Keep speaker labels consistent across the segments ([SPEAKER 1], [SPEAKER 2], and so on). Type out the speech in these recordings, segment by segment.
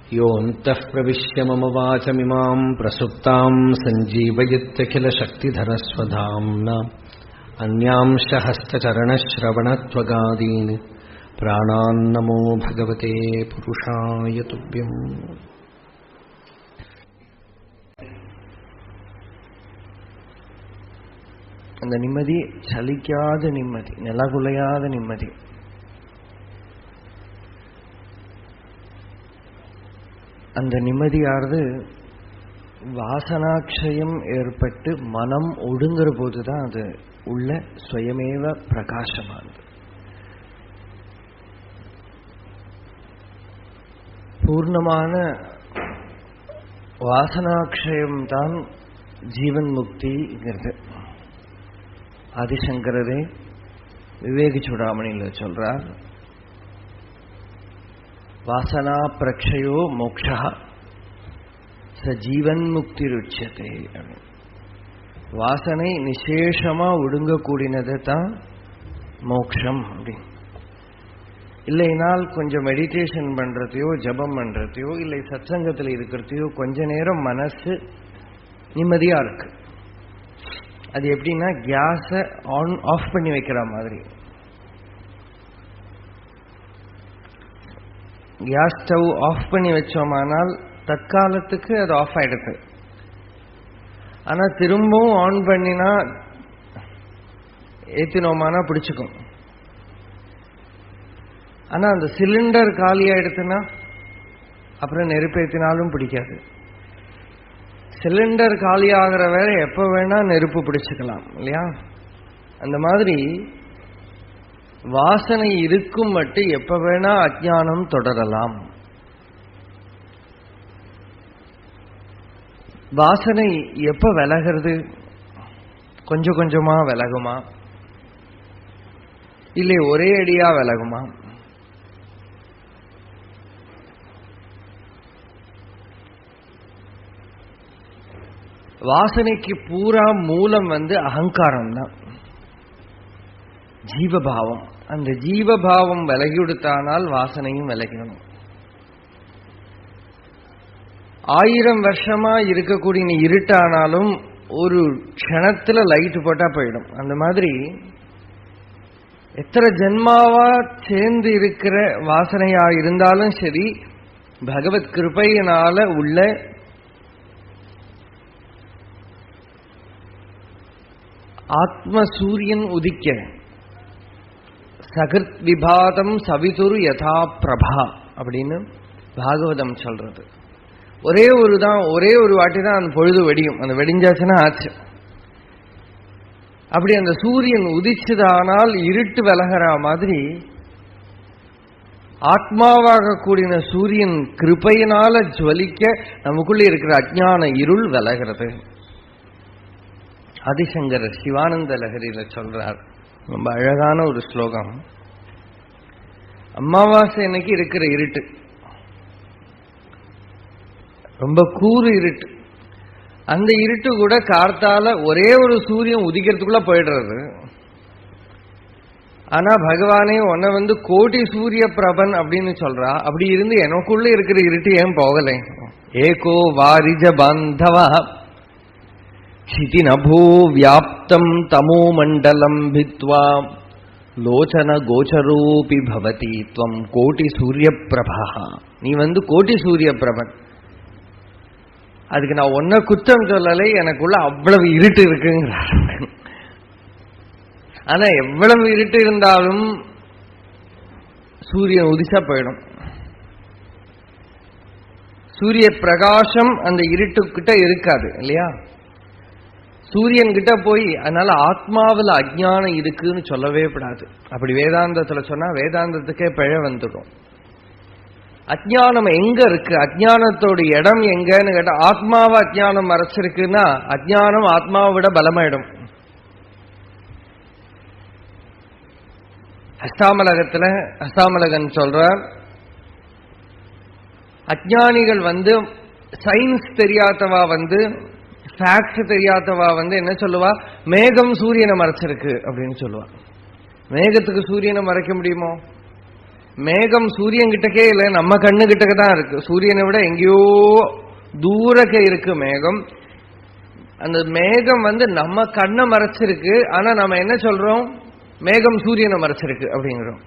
[SPEAKER 1] योऽन्तः प्रविश्य मम वाचमिमां प्रसुप्तां सञ्जीवयत्यखिलशक्तिधरस्वधाम्ना अन्यांश हस्तचरणश्रवणत्वगादीन् प्राणान्नमो भगवते पुरुषाय तुभ्यम्.
[SPEAKER 2] அந்த நிம்மதி சலிக்காத நிம்மதி, நிலகுலையாத நிம்மதி. அந்த நிம்மதியானது வாசனாட்சயம் ஏற்பட்டு மனம் ஒடுங்குற போதுதான் அது உள்ள சுயமேவ பிரகாசமானது. பூர்ணமான வாசனாட்சயம்தான் ஜீவன் முக்திங்கிறது. ஆதிசங்கரரே விவேக சூடாமணியில் சொல்றார், வாசனா பிரக்ஷயோ மோக்ஷா ச ஜீவன் முக்தி ருட்சதே. வாசனை நிசேஷமா ஒடுங்கக்கூடியது தான் மோக்ஷம் அப்படின்னு. இல்லைனால் கொஞ்சம் மெடிடேஷன் பண்றதையோ ஜபம் பண்றதையோ இல்லை சத்சங்கத்தில் இருக்கிறதையோ கொஞ்ச நேரம் மனசு நிம்மதியா இருக்கு. அது எப்படின்னா கேஸை ஆன் ஆஃப் பண்ணி வைக்கிற மாதிரி. கேஸ் ஸ்டவ் ஆஃப் பண்ணி வச்சோமானால் தற்காலத்துக்கு அது ஆஃப் ஆயிடுது. ஆனா திரும்பவும் ஆன் பண்ணினா ஏத்தினோமானா பிடிச்சுக்கும். ஆனா அந்த சிலிண்டர் காலி ஆயிடுச்சுன்னா அப்புறம் நெருப்பு ஏத்தினாலும் பிடிக்காது. சிலிண்டர் காலி ஆகிற வேற எப்ப வேணா நெருப்பு பிடிச்சுக்கலாம் இல்லையா? அந்த மாதிரி வாசனை இருக்கும் மட்டும் எப்ப வேணா அஜ்ஞானம் தொடரலாம். வாசனை எப்ப விலகிறது? கொஞ்சம் கொஞ்சமா விலகுமா இல்லை ஒரே அடியா விலகுமா? வாசனைக்கு பூரா மூலம் அகங்காரம் தான், ஜீவபாவம். அந்த ஜீவபாவம் விலகிவிடுத்தானால் வாசனையும் விலகிடணும். 1000 வருஷமா இருக்கக்கூடிய இருட்டானாலும் ஒரு க்ஷணத்துல லைட் போட்டா போயிடும். அந்த மாதிரி எத்தனை ஜென்மாவா சேர்ந்து இருக்கிற வாசனையா இருந்தாலும் சரி, பகவத் கிருபையினால உள்ள ஆத்ம சூரியன் உதிக்க சகிருத் விபாதம் சவிதுரு யதா பிரபா அப்படின்னு பாகவதம் சொல்றது. ஒரே ஒரு வாட்டி தான் அந்த பொழுது வெடியும். அந்த வெடிஞ்சாச்சுன்னா ஆச்சு. அப்படி அந்த சூரியன் உதிச்சதானால் இருட்டு விலகிற மாதிரி ஆத்மாவாக கூடின சூரியன் கிருபையினால ஜுவலிக்க நமக்குள்ளே இருக்கிற அஜ்ஞான இருள் விலகிறது. ஆதிசங்கரர் சிவானந்த லஹரியில சொல்றார், ரொம்ப அழகான ஒரு ஸ்லோகம். அமாவாசை அன்னைக்கு இருக்கிற இருட்டு ரொம்ப கூறு இருட்டு. அந்த இருட்டு கூட கார்த்தால ஒரே ஒரு சூரியன் உதிக்கிறதுக்குள்ள போயிடுறது. ஆனா பகவானே உன்னை கோடி சூரிய பிரபன் அப்படின்னு சொல்றா. அப்படி இருந்து எனக்குள்ள இருக்கிற இருட்டு ஏன் போகலை? ஏகோ வாரிஜ பாந்தவா क्षिति नभो व्याप्तं तमो मंडलम भित्वा लोचन गोचरोपि भवति त्वं कोटि सूर्य प्रभा. நீ கோட்டி சூரிய பிரபன். அதுக்கு நான் ஒன்ன குற்றம் சொல்லலை, எனக்குள்ள அவ்வளவு இருட்டு இருக்குங்கிறார். ஆனா எவ்வளவு இருட்டு இருந்தாலும் சூரியன் உதிச்சா போயிடும். சூரிய பிரகாசம் அந்த இருட்டுக்கிட்ட இருக்காது இல்லையா? சூரியன் கிட்ட போய் அதனால ஆத்மாவில் அஜ்ஞானம் இருக்குன்னு சொல்லவே கூடாது. அப்படி வேதாந்தத்துல சொன்னா வேதாந்தத்துக்கே பிழை வந்துடும். அஜ்ஞானம் எங்க இருக்கு? அஜ்ஞானத்தோட இடம் எங்கன்னு கேட்டா, ஆத்மாவை அஜ்ஞானம் மறைச்சிருக்குன்னா அஜ்ஞானம் ஆத்மாவை விட பலமாயிடும். அஷ்டாமலகன் சொல்றார், அஜ்ஞானிகள் சயின்ஸ் தெரியாதவா ஃபேக்ட் தெரியாதவா என்ன சொல்லுவா? மேகம் சூரியனை மறைச்சிருக்கு அப்படின்னு சொல்லுவா. மேகத்துக்கு சூரியனை மறைக்க முடியுமோ? மேகம் சூரியன் கிட்டக்கே இல்லை, நம்ம கண்ணு கிட்டக்க தான் இருக்கு. சூரியனை விட எங்கேயோ தூரக்க இருக்கு மேகம். அந்த மேகம் நம்ம கண்ணை மறைச்சிருக்கு. ஆனா நம்ம என்ன சொல்றோம்? மேகம் சூரியனை மறைச்சிருக்கு அப்படிங்கிறோம்.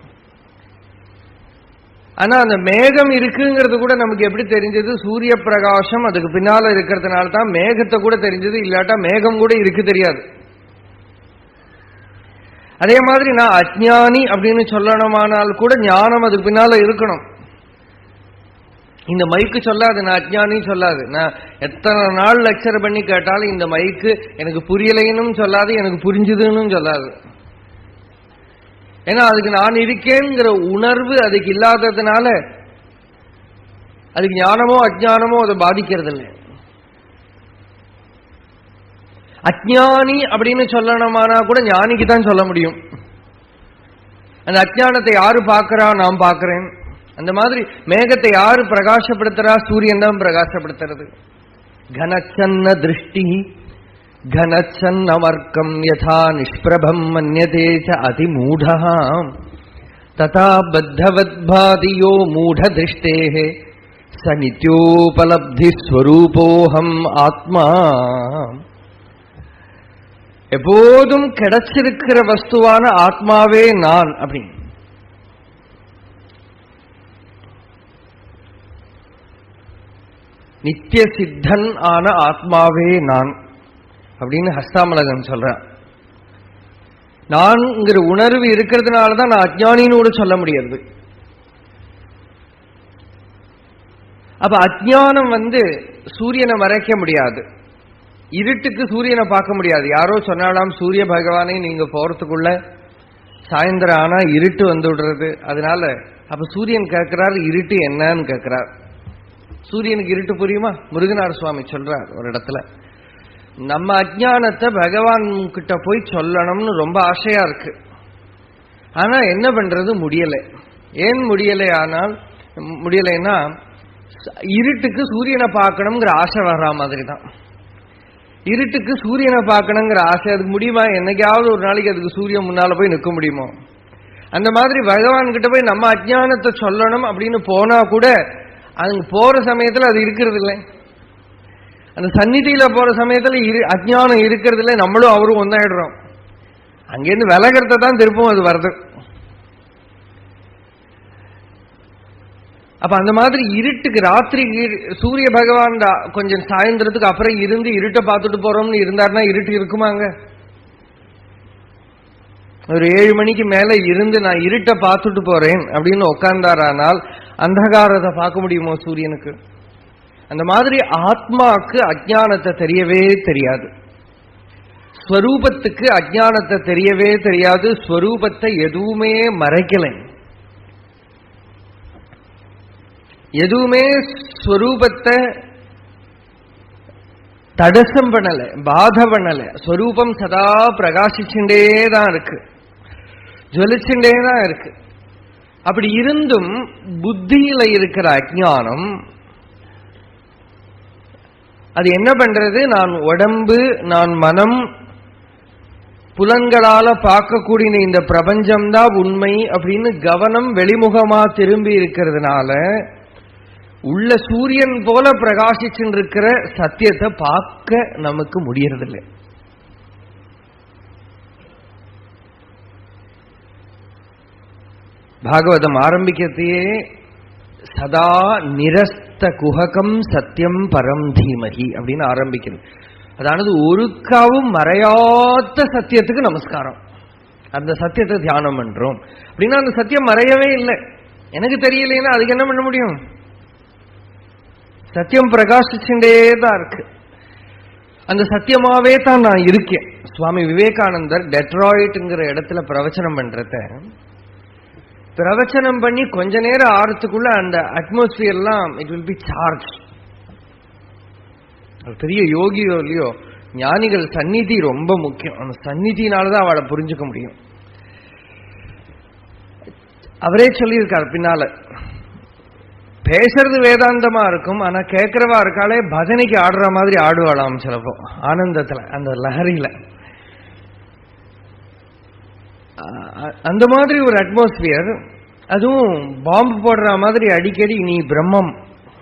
[SPEAKER 2] ஆனா அந்த மேகம் இருக்குங்கிறது கூட நமக்கு எப்படி தெரிஞ்சது? சூரிய பிரகாசம் அதுக்கு பின்னால இருக்கிறதுனால தான் மேகத்தை கூட தெரிஞ்சது. இல்லாட்டா மேகம் கூட இருக்கு தெரியாது. அதே மாதிரி நான் அஜ்ஞானி அப்படின்னு சொல்லணுமானால் கூட ஞானம் அதுக்கு பின்னால இருக்கணும். இந்த மைக்கு சொல்லாது நான் அஜ்ஞானி சொல்லாது. நான் எத்தனை நாள் லெக்சர் பண்ணி கேட்டாலும் இந்த மைக்கு எனக்கு புரியலைன்னு சொல்லாது, எனக்கு புரிஞ்சுதுன்னு சொல்லாது. ஏன்னா அதுக்கு நான் இருக்கேங்கிற உணர்வு அதுக்கு இல்லாததுனால அதுக்கு ஞானமோ அஜ்ஞானமோ அதை பாதிக்கிறது இல்லை. அஜ்ஞானி அப்படின்னு சொல்லணுமானா கூட ஞானிக்கு தான் சொல்ல முடியும். அந்த அஜ்ஞானத்தை யாரு பார்க்கிறா? நான் பார்க்கிறேன். அந்த மாதிரி மேகத்தை யாரு பிரகாசப்படுத்துறா? சூரியன் தான் பிரகாசப்படுத்துறது. கனச்சன்ன திருஷ்டி கனச்சன்னவர்க்கம் யதா நிஷ்பிரபம் மன்யதே ச அதிமூடா ததா பத்தவத்பாதியோ மூட திருஷ்டேஹ ச நித்யோபலப்தி ஸ்வரூபோஹம் ஆத்மா. எப்போதும் கிடைச்சிருக்கிற வஸ்துவான ஆத்மாவே நான் அப்படி. நித்திய சித்தன் ஆன ஆத்மாவே நான் அப்படின்னு ஹஸ்தாமலகன் சொல்றான். நான்ங்கிற உணர்வு இருக்கிறதுனாலதான் நான் அஜ்ஞானின்னு கூட சொல்ல முடியாது. அப்ப அஜ்ஞானம் சூரியனை மறைக்க முடியாது, இருட்டுக்கு சூரியனை பார்க்க முடியாது. யாரோ சொன்னாலாம் சூரிய பகவானை நீங்க போறதுக்குள்ள சாயந்தரம் ஆனா இருட்டு வந்து விடுறது. அதனால அப்ப சூரியன் கேட்கிறார் இருட்டு என்னன்னு கேட்கிறார். சூரியனுக்கு இருட்டு புரியுமா? முருகனார் சுவாமி சொல்றார் ஒரு இடத்துல, நம்ம அஜ்ஞானத்தை பகவான் கிட்ட போய் சொல்லணும்னு ரொம்ப ஆசையா இருக்கு. ஆனா என்ன பண்றது? முடியலை. ஏன் முடியலை? ஆனால் முடியலைன்னா இருட்டுக்கு சூரியனை பார்க்கணுங்கிற ஆசை வர்ற மாதிரி தான். இருட்டுக்கு சூரியனை பார்க்கணுங்கிற ஆசை அதுக்கு முடியுமா? என்னைக்காவது ஒரு நாளைக்கு அதுக்கு சூரியன் முன்னால போய் நிற்க முடியுமோ? அந்த மாதிரி பகவான் கிட்ட போய் நம்ம அஜ்ஞானத்தை சொல்லணும் அப்படின்னு போனா கூட அங்க போற சமயத்துல அது இருக்கிறது இல்லை. அந்த சந்நிதியில போற சமயத்துல அஜ்ஞானம் இருக்கிறது இல்லை. நம்மளும் அவரும் ஒன்னாயிடுறோம். அங்கேருந்து விலகிறத தான் திருப்பவும் அது வருது. அப்ப அந்த மாதிரி இருட்டுக்கு ராத்திரி சூரிய பகவான் கொஞ்சம் சாயந்தரத்துக்கு அப்புறம் இருந்து இருட்டை பார்த்துட்டு போறோம்னு இருந்தாருன்னா இருட்டு இருக்குமாங்க? ஒரு 7 மணிக்கு மேல இருந்து நான் இருட்டை பார்த்துட்டு போறேன் அப்படின்னு உட்கார்ந்தாரானால் அந்தகாரத்தை பார்க்க முடியுமோ சூரியனுக்கு? அந்த மாதிரி ஆத்மாவுக்கு அஜ்ஞானத்தை தெரியவே தெரியாது. ஸ்வரூபத்துக்கு அஜ்ஞானத்தை தெரியவே தெரியாது. ஸ்வரூபத்தை எதுவுமே மறைக்கலை. எதுவுமே ஸ்வரூபத்தை தடசம் பண்ணல, பாத பண்ணல. ஸ்வரூபம் சதா பிரகாசிச்சுட்டே தான் இருக்கு, ஜொலிச்சுட்டே தான் இருக்கு. அப்படி இருந்தும் புத்தியில இருக்கிற அஜ்ஞானம் அது என்ன பண்றது? நான் உடம்பு, நான் மனம், புலன்களால பார்க்கக்கூடிய இந்த பிரபஞ்சம்தான் உண்மை அப்படின்னு கவனம் வெளிமுகமா திரும்பி இருக்கிறதுனால உள்ள சூரியன் போல பிரகாசிச்சுட்டு இருக்கிற சத்தியத்தை பார்க்க நமக்கு முடியறதில்லை. பாகவதம் ஆரம்பிக்கத்தையே சதா நிரஸ்த குஹகம் சத்தியம் பரம் தீமகி அப்படின்னு ஆரம்பிக்கிறது. அதானது ஒருக்காவும் மறையாத சத்தியத்துக்கு நமஸ்காரம். அந்த சத்தியத்தை தியானம் பண்றோம் அப்படின்னா அந்த சத்தியம் மறையவே இல்லை. எனக்கு தெரியலைன்னா அதுக்கு என்ன பண்ண முடியும்? சத்தியம் பிரகாசிச்சுட்டே தான் இருக்கு. அந்த சத்தியமாவே தான் நான் இருக்கேன். சுவாமி விவேகானந்தர் டெட்ராய்ட்ங்கிற இடத்துல பிரவச்சனம் பண்றத பிரவச்சனம் பண்ணி கொஞ்ச நேரம் ஆறதுக்குள்ள அந்த அட்மாஸ்பியர்லாம் இட் வில் பி சார்ஜ். பெரிய யோகியோ இல்லையோ, ஞானிகள் சந்நிதி ரொம்ப முக்கியம். அந்த சந்நிதினாலதான் அவளை புரிஞ்சுக்க முடியும். அவரே சொல்லியிருக்கார் பின்னால, பேசுறது வேதாந்தமா இருக்கும், ஆனா கேட்கிறவா இருக்காளே பஜனைக்கு ஆடுற மாதிரி ஆடுவாளாம் சிலப்போ, ஆனந்தத்துல, அந்த லஹரியில. அந்த மாதிரி ஒரு அட்மாஸ்பியர். அதுவும் பாம்பு போடுற மாதிரி அடிக்கடி நீ பிரம்மம்,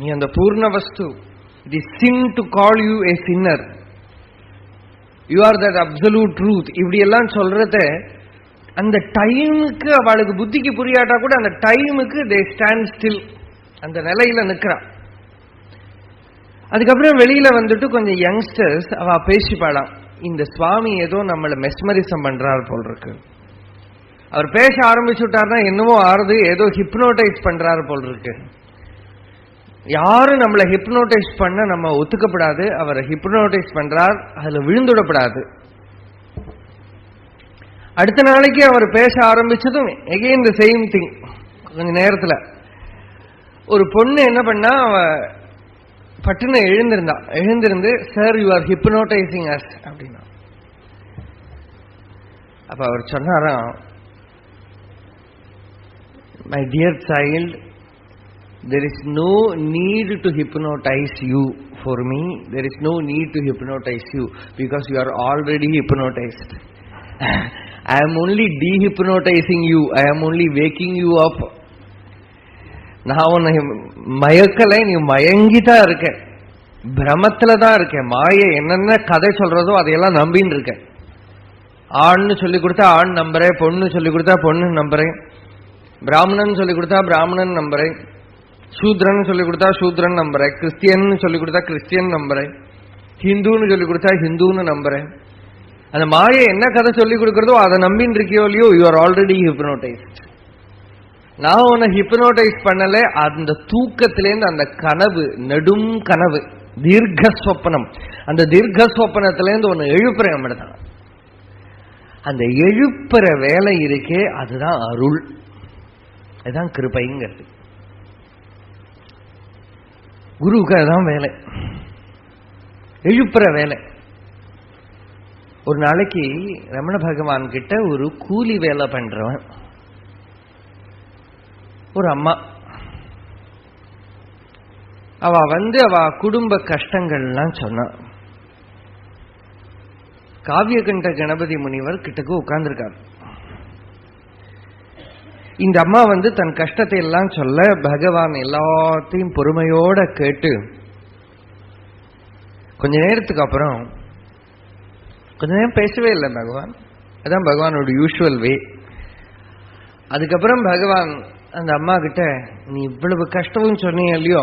[SPEAKER 2] நீ அந்த பூர்ண வஸ்து, it is sin to call you a sinner, you are that absolute truth, இப்படி எல்லாம் சொல்றத அந்த டைமுக்கு அவளுக்கு புத்திக்கு புரியாட்டா கூட அந்த டைமுக்கு தே ஸ்டாண்ட் ஸ்டில், அந்த நிலையில நிற்கிறான். அதுக்கப்புறம் வெளியில வந்துட்டு கொஞ்சம் யங்ஸ்டர்ஸ் அவ பேசிப்பாளாம், இந்த சுவாமி ஏதோ நம்மளை மெஸ்மரிசம் பண்றார் போல் இருக்கு, அவர் பேச ஆரம்பிச்சுட்டார்னா என்னவோ ஆறுது, ஏதோ ஹிப்னோடைஸ் பண்றாரு போல் இருக்கு, யாரும் நம்மளை ஹிப்னோடைஸ் பண்ண நம்ம ஒத்துக்கப்படாது, அவரை ஹிப்னோடைஸ் பண்றார், அதுல விழுந்துடப்படாது. அடுத்த நாளைக்கு அவர் பேச ஆரம்பிச்சதும் எகெயின் தி சேம் திங். கொஞ்ச நேரத்துல ஒரு பொண்ணு என்ன பண்ணா, அவ பட்டுன்னு எழுந்திருந்து sir you are hypnotising us அப்படின்னா. அப்ப அவர் சொன்னாராம், my dear child, there is no need to hypnotize you for me, there is no need to hypnotize you because you are already hypnotized. I am only dehypnotizing you, I am only waking you up. நான் உன்னை மயக்கலை, நீ மயங்கிதான் இருக்க, பிரமத்துல தான் இருக்க, மாயை என்னென்ன கதை சொல்றதோ அதையெல்லாம் நம்பின்னு இருக்க. ஆண்னு சொல்லி கொடுத்தா ஆண் நம்புறேன், பொண்ணு சொல்லி கொடுத்தா பொண்ணு நம்புறேன், பிராமணன் சொல்லி கொடுத்தா பிராமணன் நம்புறேன், சூத்ரன் சொல்லி கொடுத்தா சூத்ரன் நம்புறேன், கிறிஸ்டியன் சொல்லி கொடுத்தா கிறிஸ்டியன் நம்புறேன், ஹிந்துன்னு சொல்லி கொடுத்தா ஹிந்துன்னு நம்புறேன். அந்த மாயை என்ன கதை சொல்லி கொடுக்கறதோ அதை நம்பின்னு இருக்கியோ இல்லையோ, யூ ஆர் ஆல்ரெடி ஹிப்னோடைஸ்ட். நான் உன்னை ஹிப்னோடைஸ் பண்ணல, அந்த தூக்கத்திலேருந்து அந்த கனவு, நெடும் கனவு, தீர்க்கஸ்வப்னம், அந்த தீர்க்கஸ்வப்னத்திலேருந்து ஒன்னு எழுப்புறேன் நம்மதான். அந்த எழுப்புற வேலை இருக்கே அதுதான் அருள், அதுதான் கிருபைங்கிறது. குருவுக்கு அதுதான் வேலை, எழுப்புற வேலை. ஒரு நாளைக்கு ரமண பகவான் கிட்ட ஒரு கூலி வேலை பண்றவன் ஒரு அம்மா, அவ அவ குடும்ப கஷ்டங்கள்லாம் சொன்னா. காவியகண்ட கணபதி முனிவர் கிட்டக்கு உட்கார்ந்துருக்கார். இந்த அம்மா தன் கஷ்டத்தை எல்லாம் சொல்ல, பகவான் எல்லாத்தையும் பொறுமையோட கேட்டு கொஞ்ச நேரத்துக்கு அப்புறம், கொஞ்ச நேரம் பேசவே இல்லை பகவான், அதான் பகவானோட யூஷுவல் வே. அதுக்கப்புறம் பகவான் அந்த அம்மா கிட்ட, நீ இவ்வளவு கஷ்டம்னு சொன்னீங்க இல்லையோ,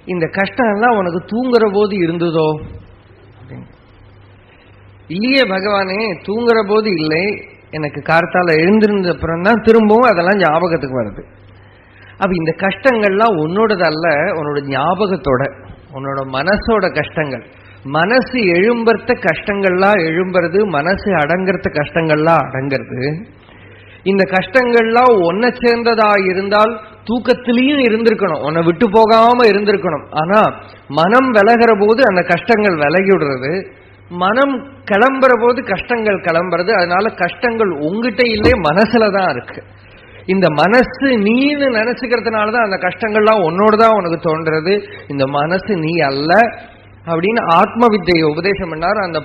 [SPEAKER 2] இந்த கஷ்டம் எல்லாம் உனக்கு தூங்குற போது இருந்ததோ? இல்லையே பகவானே, தூங்குற போது இல்லை, எனக்கு கார்த்தால எழுந்திருந்த அப்புறம் தான் திரும்பவும் அதெல்லாம் ஞாபகத்துக்கு வருது. அப்ப இந்த கஷ்டங்கள்லாம் உன்னோடது அல்ல, உன்னோட ஞாபகத்தோட, உன்னோட மனசோட கஷ்டங்கள். மனசு எழும்புறத கஷ்டங்கள்லாம் எழும்புறது, மனசு அடங்குறத கஷ்டங்கள்லாம் அடங்கிறது. இந்த கஷ்டங்கள்லாம் ஒன்ன சேர்ந்ததா இருந்தால் தூக்கத்திலையும் இருந்திருக்கணும், உன்னை விட்டு போகாம இருந்திருக்கணும். ஆனா மனம் விலகிற போது அந்த கஷ்டங்கள் விலகிடுறது, மனம் கிளம்புற போது கஷ்டங்கள் கிளம்புறது. அதனால கஷ்டங்கள் உங்ககிட்ட இல்லை, மனசுலதான் இருக்கு. இந்த மனசு நீன்னு நினைச்சுக்கிறதுனாலதான் அந்த கஷ்டங்கள்லாம் உன்னோடதான் உனக்கு தோன்றது, இந்த மனசு நீ அல்ல அப்படின்னு ஆத்ம வித்தையை உபதேசம் பண்ணார். அந்த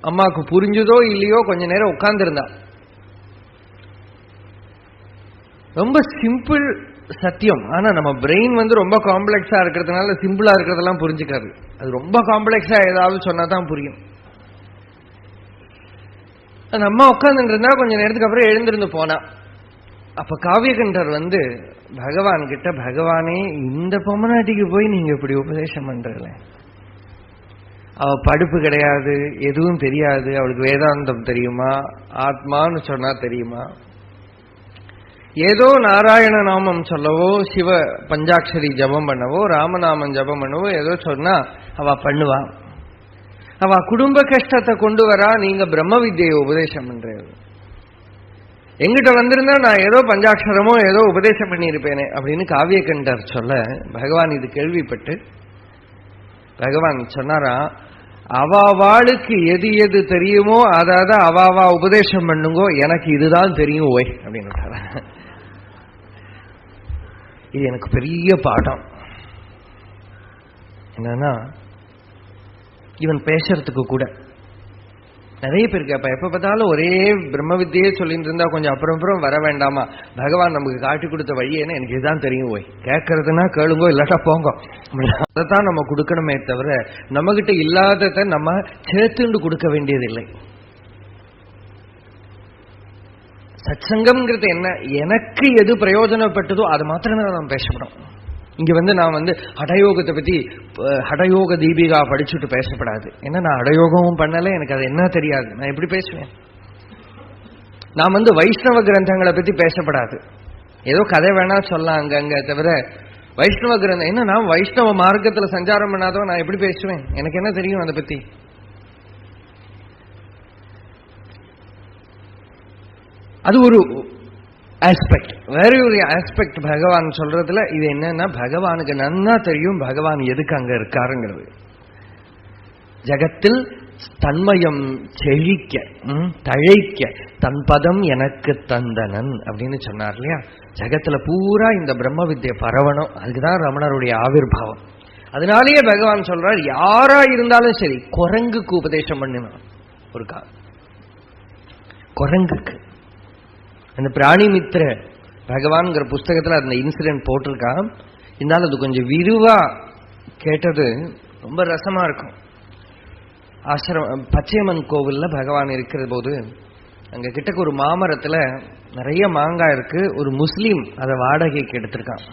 [SPEAKER 2] அம்மாவுக்கு புரிஞ்சதோ இல்லையோ கொஞ்ச நேரம் உட்கார்ந்துருந்தா. ரொம்ப சிம்பிள் சத்தியம். ஆனா நம்ம பிரெயின் ரொம்ப காம்ப்ளெக்ஸா இருக்கிறதுனால சிம்பிளா இருக்கிறதெல்லாம் புரிஞ்சுக்காது. அது ரொம்ப காம்ப்ளெக்ஸா ஏதாவது சொன்னாதான் புரியும். அந்த அம்மா உட்கார்ந்துட்டு இருந்தா, கொஞ்ச நேரத்துக்கு அப்புறம் எழுந்திருந்து போனா. அப்ப காவியகண்டர் பகவான் கிட்ட, பகவானே இந்த பொம்மநாட்டிக்கு போய் நீங்க இப்படி உபதேசம் பண்றீங்களே, அவ படிப்பு கிடையாது, எதுவும் தெரியாது, அவளுக்கு வேதாந்தம் தெரியுமா, ஆத்மான்னு சொன்னா தெரியுமா, ஏதோ நாராயண நாமம் சொல்லவோ, சிவ பஞ்சாட்சரி ஜபம் பண்ணவோ, ராமநாமம் ஜபம் பண்ணவோ ஏதோ சொன்னா அவ பண்ணுவா. அவ குடும்ப கஷ்டத்தை கொண்டு வரா, நீங்க பிரம்ம வித்தியை உபதேசம் பண்றது. எங்கிட்ட வந்திருந்தா நான் ஏதோ பஞ்சாட்சரமோ ஏதோ உபதேசம் பண்ணியிருப்பேனே அப்படின்னு காவியகண்டர் சொல்ல, பகவான் இது கேள்விப்பட்டு பகவான் சொன்னாரா, அவாளுக்கு எது எது தெரியுமோ அதாவது அவாவா உபதேசம் பண்ணுங்கோ, எனக்கு இதுதான் தெரியும் ஓய் அப்படின்னு. இது எனக்கு பெரிய பாடம். என்னன்னா, இவன் பேசுறதுக்கு கூட நிறைய பேருக்கு அப்ப எப்ப பார்த்தாலும் ஒரே பிரம்ம வித்தியே சொல்லிட்டு இருந்தா கொஞ்சம் அப்புறம் வர வேண்டாமா? பகவான் நமக்கு காட்டி கொடுத்த வழியேன்னு எனக்கு இதுதான் தெரியும், போய் கேட்கறதுன்னா கேளுங்கோ, இல்லாட்டா போங்க. அதைத்தான் நம்ம கொடுக்கணுமே தவிர நம்ம கிட்ட இல்லாததை நம்ம சேர்த்துண்டு கொடுக்க வேண்டியதில்லை. சத்சங்கம்ங்கிறது என்ன? எனக்கு எது பிரயோஜனப்பட்டதோ அது மாத்திரமே நான் பேசப்படும். இங்க நான் ஹடயோகத்தை பத்தி ஹடயோக தீபிகா படிச்சுட்டு பேசப்படாது. ஏன்னா நான் ஹடயோகமும் பண்ணல, எனக்கு அது என்ன தெரியாது, நான் எப்படி பேசுவேன்? நான் வைஷ்ணவ கிரந்தங்களை பத்தி பேசப்படாது. ஏதோ கதை வேணா சொல்லலாம் அங்க தவிர வைஷ்ணவ கிரந்தம் என்ன, நான் வைஷ்ணவ மார்க்கத்துல சஞ்சாரம் பண்ணாதோ நான் எப்படி பேசுவேன்? எனக்கு என்ன தெரியும் அதை பத்தி? அது ஒரு ஆஸ்பெக்ட். வேற ஒரு ஆஸ்பெக்ட் பகவான் சொல்றதுல இது என்னன்னா, பகவானுக்கு நன்னா தெரியும் பகவான் எதுக்கு அங்க இருக்காருங்கிறது. ஜகத்தில் தன்மயம் செழிக்க தழைக்க தன் பதம் எனக்கு தந்தனன் அப்படின்னு சொன்னார் இல்லையா? ஜகத்துல பூரா இந்த பிரம்ம வித்யை பரவணும், அதுக்குதான் ரமணருடைய ஆவிர்வாவம். அதனாலேயே பகவான் சொல்றார், யாரா இருந்தாலும் சரி குரங்குக்கு உபதேசம் பண்ணினான். ஒரு குரங்குக்கு அந்த பிராணிமித்திர பகவான்கிற புஸ்தகத்துல அந்த இன்சிடென்ட் போட்டிருக்கான். இருந்தாலும் அது கொஞ்சம் விரிவா கேட்டது ரொம்ப ரசமா இருக்கும். பச்சையம்மன் கோவில்ல பகவான் இருக்கிற போது அங்க கிட்டக்கு ஒரு மாமரத்துல நிறைய மாங்காய் இருக்கு. ஒரு முஸ்லீம் அதை வாடகைக்கு எடுத்திருக்கான்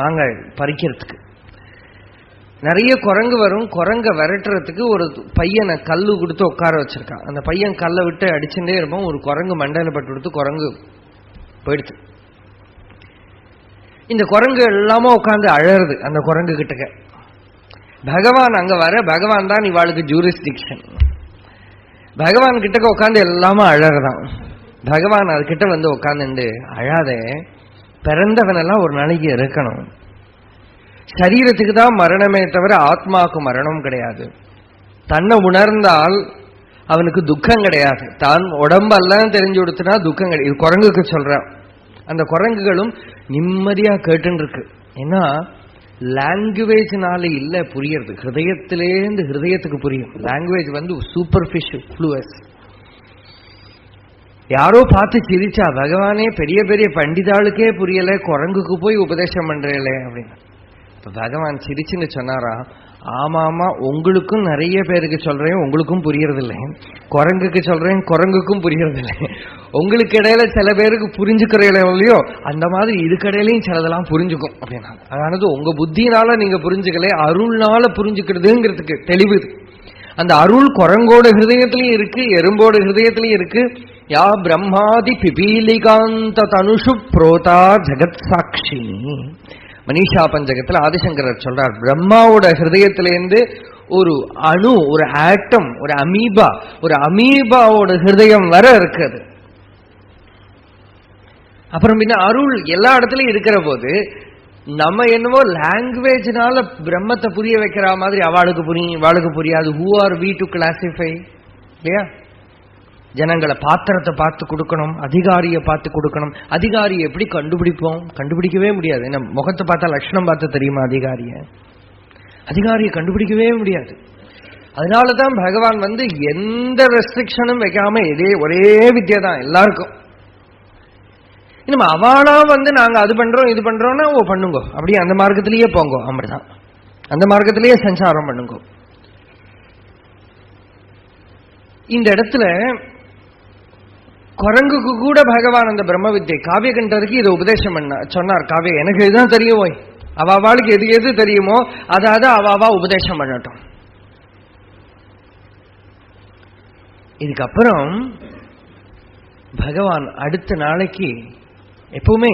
[SPEAKER 2] மாங்காய் பறிக்கிறதுக்கு. நிறைய குரங்கு வரும், குரங்க விரட்டுறதுக்கு ஒரு பையனை கல்லு கொடுத்து உட்கார வச்சிருக்கான். அந்த பையன் கல்லை விட்டு அடிச்சுட்டே இருப்போம். ஒரு குரங்கு மண்டையில பட்டு கொடுத்து குரங்கு போயிடுச்சு. இந்த குரங்கு எல்லாமே உட்காந்து அழறது அந்த குரங்கு கிட்டக்க. பகவான் அங்க வர, பகவான் தான் இவாளுக்கு ஜூரிஸ்டிக்ஷன். பகவான் கிட்டக்க உட்காந்து எல்லாமே அழறதான். பகவான் அது கிட்ட உட்காந்துண்டு, அழாதே, பிறந்தவனெல்லாம் ஒரு நாளைக்கு இருக்கணும். சரீரத்துக்கு தான் மரணமே தவிர ஆத்மாவுக்கு மரணம் கிடையாது. தன்னை உணர்ந்தால் அவனுக்கு துக்கம் கிடையாது. தான் உடம்பெல்லாம் தெரிஞ்சு கொடுத்தனா துக்கம் கிடையாது. இது குரங்குக்கு சொல்றான். அந்த குரங்குகளும் நிம்மதியா கேட்டுன்னு இருக்கு. ஏன்னா லாங்குவேஜ்னால இல்ல புரியறது, ஹிருதயத்திலேருந்து ஹிருதயத்துக்கு புரியும். லாங்குவேஜ் சூப்பர்ஃபிஷியல் ஃப்ளூயஸ். யாரோ பார்த்து சிரிச்சா, பகவானே பெரிய பெரிய பண்டிதாளுக்கே புரியல, குரங்குக்கு போய் உபதேசம் பண்றேலே அப்படின்னு. பகவான் சிரிச்சுன்னு சொன்னாரா, ஆமாமா, உங்களுக்கும் நிறைய பேருக்கு சொல்றேன், உங்களுக்கும் புரியறதில்லை. குரங்குக்கு சொல்றேன், குரங்குக்கும் புரியறதில்லை. உங்களுக்கு இடையில சில பேருக்கு புரிஞ்சுக்கிறீங்களோ, அந்த மாதிரி இதுக்கடையிலையும் சிலதெல்லாம் புரிஞ்சுக்கும் அப்படின்னா. அதானது உங்க புத்தினால நீங்க புரிஞ்சுக்கல, அருள்னால புரிஞ்சுக்கிறதுங்கிறதுக்கு தெளிவு. அந்த அருள் குரங்கோட ஹிருதயத்திலையும் இருக்கு, எறும்போட ஹிருதயத்திலையும் இருக்கு. யா பிரம்மாதி பிபீலிகாந்த தனுஷு புரோதா ஜெகத் சாட்சினி. மனிஷா பஞ்சகத்தில் ஆதிசங்கரர் சொல்றார், பிரம்மாவோட ஹிருதயத்திலேருந்து ஒரு அணு, ஒரு ஆட்டம், ஒரு அமீபாவோட ஹிருதயம் வர இருக்குது. அப்புறம் பின்ன அருள் எல்லா இடத்துலயும் இருக்கிற போது நம்ம என்னவோ லாங்குவேஜ்னால பிரம்மத்தை புரிய வைக்கிற மாதிரி அவளுக்கு புரியும், இவாளுக்கு புரியாது. Who are we to classify இல்லையா? ஜனங்களை பாத்திரத்தை பார்த்து கொடுக்கணும், அதிகாரியை பார்த்து கொடுக்கணும். அதிகாரியை எப்படி கண்டுபிடிப்போம்? கண்டுபிடிக்கவே முடியாது. என்ன முகத்தை பார்த்தா லட்சணம் பார்த்து தெரியுமா அதிகாரியை கண்டுபிடிக்கவே முடியாது. அதனாலதான் பகவான் எந்த ரெஸ்ட்ரிக்ஷனும் வைக்காம ஒரே வித்தியை தான் எல்லாருக்கும். இன்னும் அவளா நாங்க அது பண்றோம் இது பண்றோம்னா ஓ பண்ணுங்கோ, அப்படியே அந்த மார்க்கத்திலேயே போங்கோ, அப்படிதான் அந்த மார்க்கத்திலேயே சஞ்சாரம் பண்ணுங்கோ. இந்த இடத்துல குரங்குக்கு கூட பகவான் அந்த பிரம்ம வித்யை காவியகண்டருக்கு இதை உபதேசம் பண்ண சொன்னார். காவிய எனக்கு இதுதான் தெரியும், ஓய் அவாளுக்கு எது எது தெரியுமோ அதாவது அவாவா உபதேசம் பண்ணட்டும். இதுக்கப்புறம் பகவான் அடுத்த நாளைக்கு எப்பவுமே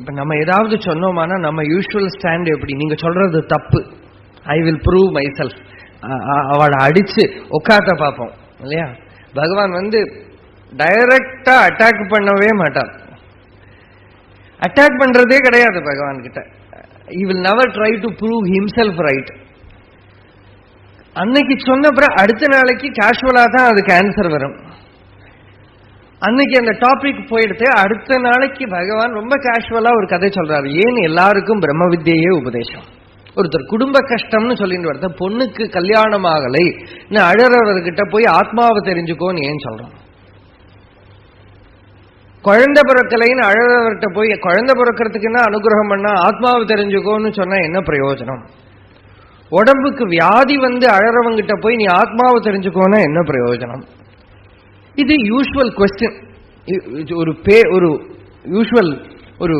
[SPEAKER 2] இப்ப நம்ம ஏதாவது சொன்னோமானா நம்ம யூஸ்வல் ஸ்டாண்ட் எப்படி, நீங்க சொல்றது தப்பு, I will prove my self, அவளை அடிச்சு உட்காத்த பார்ப்போம் இல்லையா? பகவான் டைரக்டா அட்டாக் பண்ணவே மாட்டார். அட்டாக் பண்றதே கிடையாது பகவான் கிட்ட. he will never try to prove himself right. அன்னைக்கு சொன்ன பிறகு அடுத்த நாளைக்கு கேஷுவலா தான் அதுக்கு ஆன்சர் வரும். அன்னைக்கு அந்த டாபிக் போயிடுத்து, அடுத்த நாளைக்கு பகவான் ரொம்ப கேஷுவலா ஒரு கதை சொல்றாரு. ஏன் எல்லாருக்கும் பிரம்ம வித்யையே உபதேசம், ஒருத்தர் குடும்ப கஷ்டம்னு சொல்லிட்டு வரத பொண்ணுக்கு கல்யாணம் ஆகலை அழறவர்கிட்ட போய் ஆத்மாவை தெரிஞ்சுக்கோன்னு ஏன் சொல்றோம்? குழந்தை பிறக்கலைன்னு அழறவர்கிட்ட போய் குழந்தை பிறக்கிறதுக்கு என்ன அனுகிரகம் பண்ணா ஆத்மாவை தெரிஞ்சுக்கோன்னு சொன்னா என்ன பிரயோஜனம்? உடம்புக்கு வியாதி அழறவங்கிட்ட போய் நீ ஆத்மாவை தெரிஞ்சுக்கோன்னா என்ன பிரயோஜனம்? இது யூஸ்வல் கொஸ்டின். ஒரு யூஸ்வல் ஒரு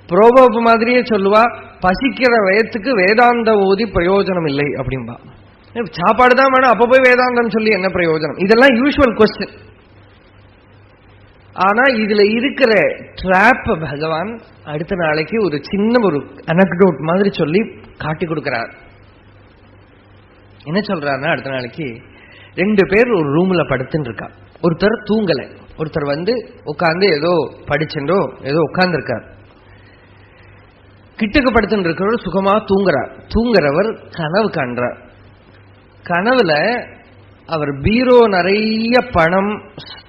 [SPEAKER 2] புரோவர்ப் மாதிரியே சொல்லுவா, பசிக்கிற வயத்துக்கு வேதாந்த ஓதி பிரயோஜனம் இல்லை அப்படின்பா. சாப்பாடு தான் வேணும், அப்ப போய் வேதாந்தம் சொல்லி என்ன பிரயோஜனம்? இதெல்லாம் யூஸ்வல் கொஸ்டின். ஆனா இதுல இருக்கிற ட்ராப் பகவான் அடுத்த நாளைக்கு ஒரு சின்ன ஒரு அனெக்டோட் மாதிரி சொல்லி காட்டி கொடுக்கிறார். என்ன சொல்றாருன்னா, அடுத்த நாளைக்கு 2 பேர் ஒரு ரூம்ல படுத்துன்னு இருக்கா. ஒருத்தர் தூங்கல, ஒருத்தர் உட்கார்ந்து ஏதோ படிச்சுட்டோ ஏதோ உட்கார்ந்து இருக்கார். கிட்டக்கு படுத்துட்டு இருக்கிறவர் சுகமா தூங்குறார். தூங்குறவர் கனவு காண்றார். கனவுல அவர் பீரோ நிறைய பணம்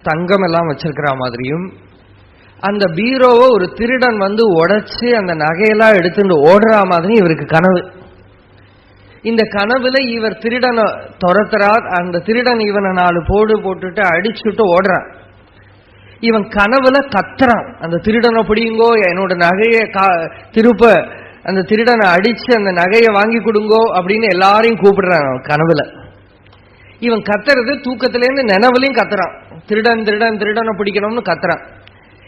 [SPEAKER 2] தங்கம் எல்லாம் வச்சிருக்கிற மாதிரியும், அந்த பீரோவை ஒரு திருடன் உடைச்சு அந்த நகையெல்லாம் எடுத்துட்டு ஓடுற மாதிரி இவருக்கு கனவு. இந்த கனவுல இவர் திருடனை துரத்துறார். அந்த திருடன் இவனை 4 போடு போட்டுட்டு அடிச்சுட்டு ஓடுறான். இவன் கனவுல கத்துறான், அந்த திருடனை பிடிங்கோ, என்னோட நகையை திருப்ப, அந்த திருடனை அடிச்சு அந்த நகையை வாங்கி கொடுங்கோ அப்படின்னு எல்லாரையும் கூப்பிடுறான் கனவுல. இவன் கத்துறது தூக்கத்திலேருந்து நினைவுலையும் கத்துறான், திருடன் திருடன் திருடனை பிடிக்கணும்னு கத்துறான்.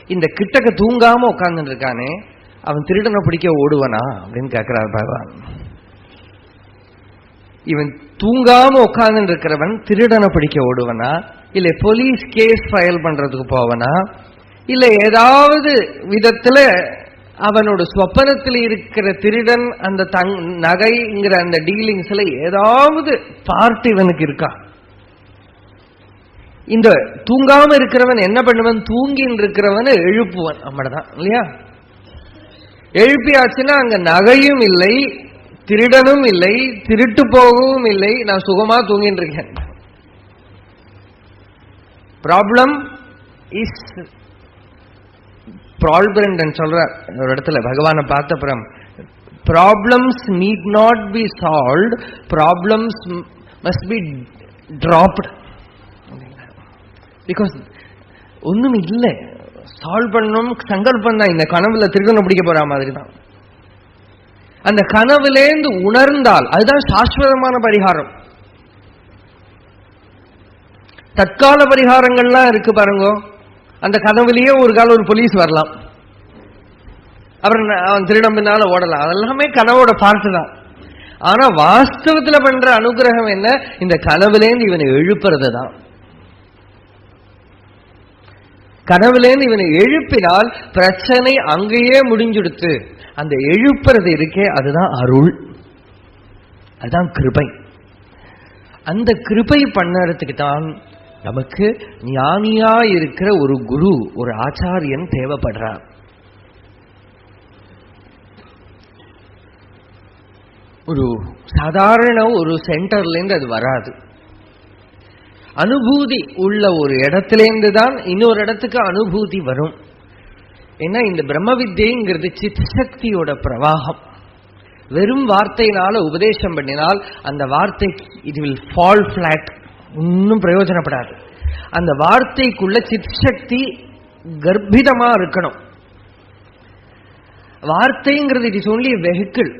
[SPEAKER 2] இந்த கிட்டக்க தூங்காம உட்கார்ந்துட்டு இருக்கானே, அவன் திருடனை பிடிக்க ஓடுவனா அப்படின்னு கேட்கிறார் பகவான். இவன் தூங்காம உட்கார்ந்து இருக்கிறவன் திருடனை பிடிக்க ஓடுவனா, இல்ல போலீஸ் கேஸ் ஃபைல் பண்றதுக்கு போவனா, இல்ல ஏதாவது விதத்துல அவனோட ஸ்வப்பனத்தில் இருக்கிற திருடன் அந்த நகைங்கிற அந்த டீலிங்ஸ்ல ஏதாவது பார்ட் இவனுக்கு இருக்கா? இந்த தூங்காம இருக்கிறவன் என்ன பண்ணுவன்? தூங்கின்னு இருக்கிறவனை எழுப்புவன். அம்மதான் இல்லையா? எழுப்பியாச்சுன்னா அங்க நகையும் இல்லை, திருடனும் இல்லை, திருட்டு போகவும் இல்லை, நான் சுகமா தூங்கின்னு இருக்கேன். ப்ராப்ளம் இஸ் ப்ரால்பிரண்டன் சொல்றார் ஒரு இடத்துல பகவானை பார்த்தப்புறம், problems need not be solved, problems must be dropped. Because ஒண்ணும் இல்லை, சால்வ் பண்ணணும் சங்கல்பம் தான். இந்த கனவுல திருடனை பிடிக்க போற மாதிரி தான். அந்த கனவுலேந்து உணர்ந்தால் அதுதான் சாஸ்வதமான பரிகாரம். தற்கால பரிகாரங்கள்லாம் இருக்கு பாருங்க. அந்த கனவுலயே ஒரு கால ஒரு போலீஸ் வரலாம், அப்புறம் அவன் திருடம் பின்னால ஓடலாம். அதெல்லாமே கனவோட பார்ட்டு தான். ஆனா வாஸ்தவத்துல பண்ற அனுகிரகம் என்ன? இந்த கனவுலேந்து இவனை எழுப்புறது தான். கனவுலேந்து இவனை எழுப்பினால் பிரச்சனை அங்கேயே முடிஞ்சுடுத்து. அந்த எழுப்புறது இருக்கே, அதுதான் அருள், அதுதான் கிருபை. அந்த கிருபை பண்ணறதுக்கு தான் நமக்கு ஞானியா இருக்கிற ஒரு குரு, ஒரு ஆச்சாரியன் தேவைப்படுறார். ஒரு சாதாரண ஒரு சென்டர்ல இருந்து அது வராது. அனுபூதி உள்ள ஒரு இடத்திலேருந்து தான் இன்னொரு இடத்துக்கு அனுபூதி வரும். ஏன்னா இந்த பிரம்ம வித்யைங்கிறது சித் சக்தியோட பிரவாகம். வெறும் வார்த்தையினால உபதேசம் பண்ணினால் அந்த வார்த்தை இட் வில் ஃபால் பிளாட், ஒன்னும் பிரயோஜனப்படாது. அந்த வார்த்தைக்குள்ள சித் சக்தி கர்ப்பிதமா இருக்கணும். வார்த்தைங்கிறது இட் இஸ் ஒன்லி வெஹிக்கிள்.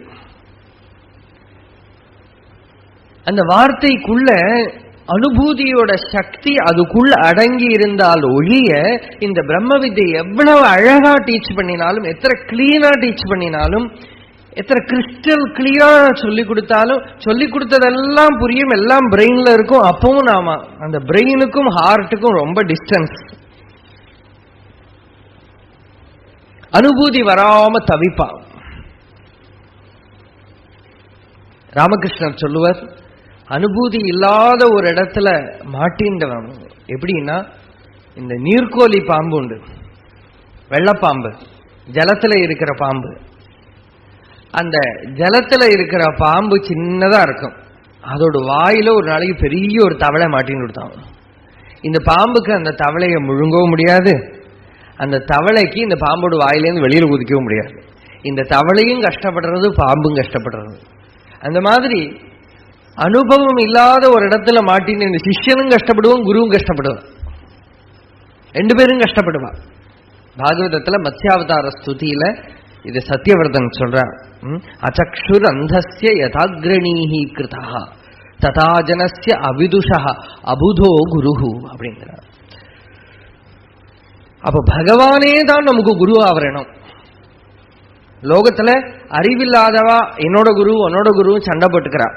[SPEAKER 2] அந்த வார்த்தைக்குள்ள அனுபூதியோட சக்தி அதுக்குள்ள அடங்கி இருந்தால் ஒழிய இந்த பிரம்ம வித்தை எவ்வளவு அழகா டீச் பண்ணினாலும், எத்தனை கிளீனா டீச் பண்ணினாலும், எத்தனை கிறிஸ்டல் கிளியரா சொல்லிக் கொடுத்தாலும், சொல்லிக் கொடுத்ததெல்லாம் புரியும், எல்லாம் பிரெயின்ல இருக்கும். அப்பவும் நாம அந்த பிரெயினுக்கும் ஹார்ட்டுக்கும் ரொம்ப டிஸ்டன்ஸ். அனுபூதி வராம தவிப்பா. ராமகிருஷ்ணர் சொல்லுவார், அனுபூதி இல்லாத ஒரு இடத்துல மாட்டின்றவன் எப்படின்னா, இந்த நீர்க்கோலி பாம்பு உண்டு, வெள்ளப்பாம்பு, ஜலத்துல இருக்கிற பாம்பு. அந்த ஜலத்துல இருக்கிற பாம்பு சின்னதா இருக்கும், அதோட வாயில ஒரு நாளைக்கு பெரிய ஒரு தவளை மாட்டின்னு கொடுத்தான். இந்த பாம்புக்கு அந்த தவளையை முழுங்கவும் முடியாது, அந்த தவளைக்கு இந்த பாம்போட வாயிலேருந்து வெளியில குதிக்கவும் முடியாது. இந்த தவளையும் கஷ்டப்படுறது, பாம்பும் கஷ்டப்படுறது. அந்த மாதிரி அனுபவம் இல்லாத ஒரு இடத்துல மாட்டின்னு இந்த சிஷ்யனும் கஷ்டப்படுவோம், குருவும் கஷ்டப்படுவான், ரெண்டு பேரும் கஷ்டப்படுவான். பாகவதத்துல மத்ஸ்யாவதார ஸ்துதியில இது சத்யவர்தன் சொல்றார். அசக்ஷுர் அந்தஸ்ய யதாக்ரணீஹி கிருதா ததா ஜனஸ்ய அவிதுஷா அபுதோ குருஹு அப்படிங்கிறார். அப்ப பகவானே தான் நமக்கு குருவா வரணும். லோகத்துல அறிவில்லாதவா என்னோட குரு உன்னோட குரு சண்டை போட்டுக்கிறா.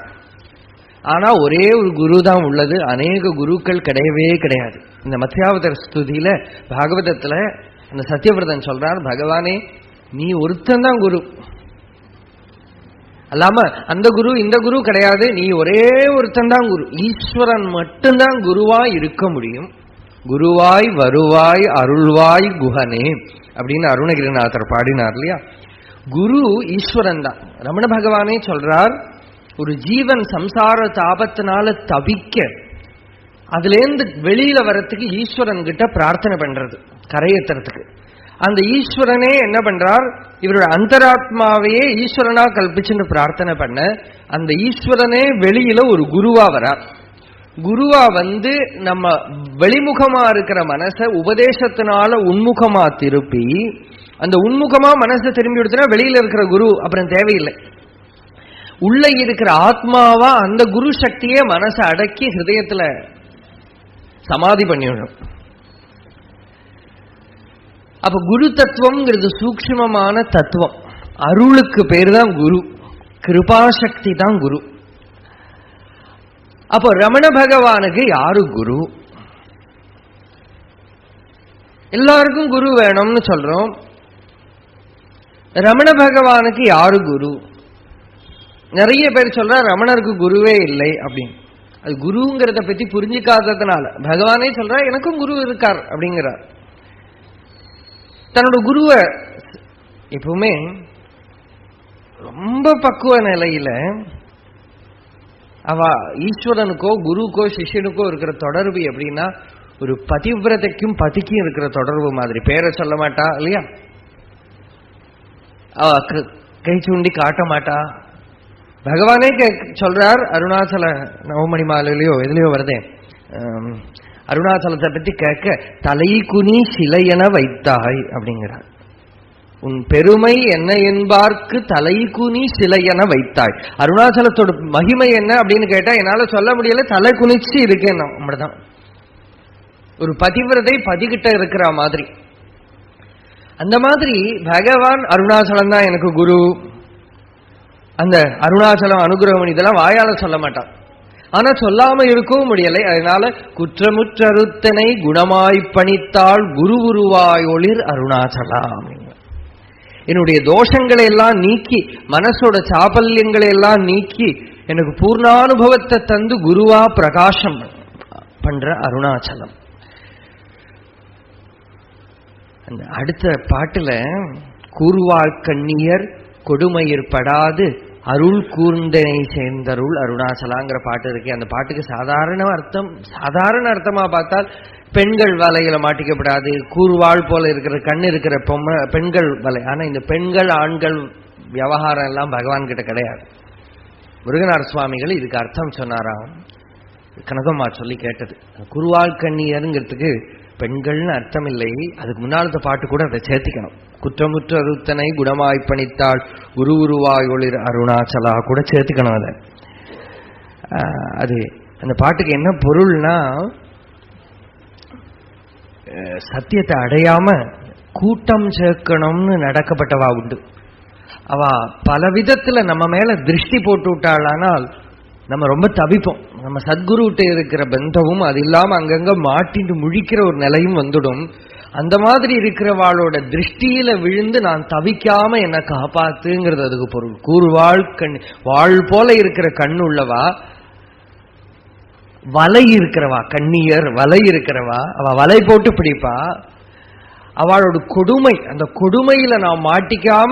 [SPEAKER 2] ஆனா ஒரே ஒரு குரு தான் உள்ளது, அநேக குருக்கள் கிடையவே கிடையாது. இந்த மத்ஸ்யாவதார ஸ்துதியில பாகவதத்துல அந்த சத்யவிரதன் சொல்றார், பகவானே நீ ஒருத்தன் தான் குரு, அல்லாம அந்த குரு இந்த குரு கிடையாது, நீ ஒரே ஒருத்தன் தான் குரு. ஈஸ்வரன் மட்டும்தான் குருவாய் இருக்க முடியும். குருவாய் வருவாய் அருள்வாய் குஹனே அப்படின்னு அருணகிரிநாதர் பாடினார் இல்லையா. குரு ஈஸ்வரன் தான். ரமண பகவானே சொல்றார், ஒரு ஜீவன் சம்சார தாபத்தினால தவிக்க அதுலேருந்து வெளியில வரத்துக்கு ஈஸ்வரன் கிட்ட பிரார்த்தனை பண்றது, கரையேற்றுறதுக்கு. அந்த ஈஸ்வரனே என்ன பண்றார், இவரோட அந்தராத்மாவையே ஈஸ்வரனா கல்பிச்சுன்னு பிரார்த்தனை பண்ண அந்த ஈஸ்வரனே வெளியில ஒரு குருவா வரார். குருவா வந்து நம்ம வெளிமுகமா இருக்கிற மனசை உபதேசத்தினால உன்முகமா திருப்பி, அந்த உன்முகமா மனசை திரும்பி விடுத்துனா வெளியில இருக்கிற குரு அப்புறம் தேவையில்லை. உள்ள இருக்கிற ஆத்மாவா அந்த குரு சக்தியே மனசை அடக்கி ஹிருதயத்துல சமாதி பண்ணிவிடும். அப்ப குரு தத்துவம்ங்கிறது சூக்ஷ்மமான தத்துவம். அருளுக்கு பேர் தான் குரு, கிருபாசக்தி தான் குரு. அப்போ ரமண பகவானுக்கு யாரு குரு? எல்லாருக்கும் குரு வேணும்னு சொல்றோம். ரமண பகவானுக்கு யாரு குரு? நிறைய பேர் சொல்ற ரமணருக்கு குருவே இல்லை அப்படின்னு. அது குருங்கிறத பத்தி புரிஞ்சுக்காததுனால பகவானே சொல்ற எனக்கும் குரு இருக்கார் அப்படிங்கிறார். தன்னோட குருவை எப்பவுமே ரொம்ப பக்குவ நிலையில அவ ஈஸ்வரனுக்கோ குருக்கோ சிஷ்யனுக்கோ இருக்கிற தொடர்பு எப்படின்னா, ஒரு பதிவிரதைக்கும் பதிக்கும் இருக்கிற தொடர்பு மாதிரி. பேரை சொல்ல மாட்டா இல்லையா, அவ கை சூண்டி காட்ட மாட்டா. பகவானே சொல்றார், அருணாச்சல நவமணி மாலையிலையோ எதுலையோ வருதே, அருணாச்சலத்தை பத்தி கேட்க தலை குனி சிலையென வைத்தாய் அப்படிங்கிறார். உன் பெருமை என்ன என்பார்க்கு தலை குனி சிலையென வைத்தாய். அருணாச்சலத்தோட மகிமை என்ன அப்படின்னு கேட்டா என்னால சொல்ல முடியல, தலை குனிச்சு இருக்கேன். நம்மதான் ஒரு பதிவிரதை பதிகிட்ட இருக்கிற மாதிரி. அந்த மாதிரி பகவான் அருணாச்சலம் தான் எனக்கு குரு. அந்த அருணாச்சலம் அனுகிரகம் இதெல்லாம் வாயால சொல்ல மாட்டான், ஆனா சொல்லாம இருக்கவும் முடியலை. அதனால குற்றமுற்றருத்தனை குணமாய் பணித்தாள் குரு குருவாய் ஒளிர் அருணாச்சலா. என்னுடைய தோஷங்களை எல்லாம் நீக்கி, மனசோட சாபல்யங்களை எல்லாம் நீக்கி எனக்கு பூர்ணானுபவத்தை தந்து குருவா பிரகாசம் பண்ற அருணாச்சலம். அந்த அடுத்த பாட்டுல கூர்வாள் கண்ணியர் கொடுமையர் படாது அருள் கூர்ந்தனை சேர்ந்தருள் அருணாச்சலாங்கிற பாட்டு இருக்கு. அந்த பாட்டுக்கு சாதாரண அர்த்தமா பார்த்தால் பெண்கள் வலையில மாட்டிக்கப்படாது, கூர்வாள் போல இருக்கிற கண் இருக்கிற பெண்கள் வலை. ஆனா இந்த பெண்கள் ஆண்கள் விவகாரம் எல்லாம் பகவான் கிட்ட கிடையாது. முருகனார் சுவாமிகள் இதுக்கு அர்த்தம் சொன்னாராம். கனகம்மா சொல்லி கேட்டது. குருவாள் கண்ணியருங்கிறதுக்கு பெண்கள்னு அர்த்தம் இல்லை, அதுக்கு முன்னாலத்த பாட்டு கூட அதை சேர்த்திக்கணும். குற்றமுற்ற அருத்தனை குணமாய் பணித்தாள் குரு குருவாய் ஒளிர் அருணாச்சலா கூட சேர்த்துக்கணும். அதை அது அந்த பாட்டுக்கு என்ன பொருள்னா, சத்தியத்தை அடையாம கூட்டம் சேர்க்கணும்னு நடக்கப்பட்டவா உண்டு. அவ பல விதத்துல நம்ம மேல திருஷ்டி போட்டு விட்டாளானால் நம்ம ரொம்ப தவிப்போம். நம்ம சத்குருட்ட இருக்கிற பந்தமும் அது இல்லாம அங்கங்க மாட்டிட்டு முழிக்கிற ஒரு நிலையும் வந்துடும். அந்த மாதிரி இருக்கிறவாளோட திருஷ்டியில விழுந்து நான் தவிக்காம என்னை காப்பாத்துங்கிறது அதுக்கு பொருள். கூர்வாள் கண், வாழ் போல இருக்கிற கண் உள்ளவா, வலை இருக்கிறவா, கண்ணியர் வலை இருக்கிறவா, அவ வலை போட்டு பிடிப்பா. அவளோட கொடுமை, அந்த கொடுமையில நான் மாட்டிக்காம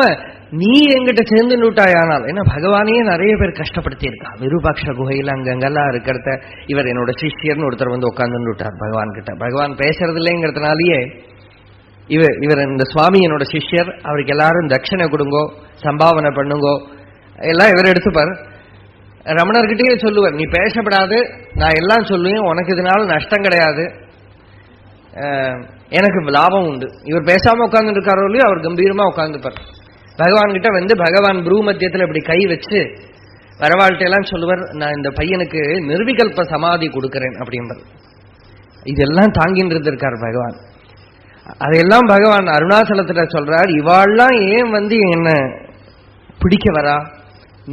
[SPEAKER 2] நீ எங்கிட்ட சேர்ந்து நூட்டாயானால். ஏன்னா பகவானையே நிறைய பேர் கஷ்டப்படுத்தி இருக்கா. விருபாட்ச குகையில அங்கங்கெல்லாம் இருக்கிறத இவர் என்னோட சிஷ்யர்னு ஒருத்தர் வந்து உட்கார்ந்து விட்டார் பகவான் கிட்ட. பகவான் பேசுறது இல்லைங்கிறதுனாலேயே இவர் இந்த சுவாமி என்னோட சிஷ்யர், அவருக்கு எல்லாரும் தட்சணை கொடுங்கோ, சம்பாவனை பண்ணுங்கோ, எல்லாம் இவர் எடுத்துப்பார். ரமணர்கிட்டயே சொல்லுவார், நீ பேசப்படாது, நான் எல்லாம் சொல்லுவேன், உனக்கு இதனால நஷ்டம் கிடையாது, எனக்கு லாபம் உண்டு. இவர் பேசாம உட்கார்ந்து இருக்காரோ இல்லையோ, அவர் கம்பீரமா உட்கார்ந்துப்பார். பகவான் கிட்ட வந்து பகவான் ப்ரூ மத்தியத்தில் இப்படி கை வச்சு வரவாழ்த்தையெல்லாம் சொல்லுவார், நான் இந்த பையனுக்கு நிர்விகல்ப சமாதி கொடுக்கிறேன் அப்படின்றது. இதெல்லாம் தாங்கின்றது இருக்கார் பகவான். அதையெல்லாம் பகவான் அருணாச்சலத்துல சொல்றார், இவாள்லாம் ஏன் வந்து என்ன பிடிக்க வரா,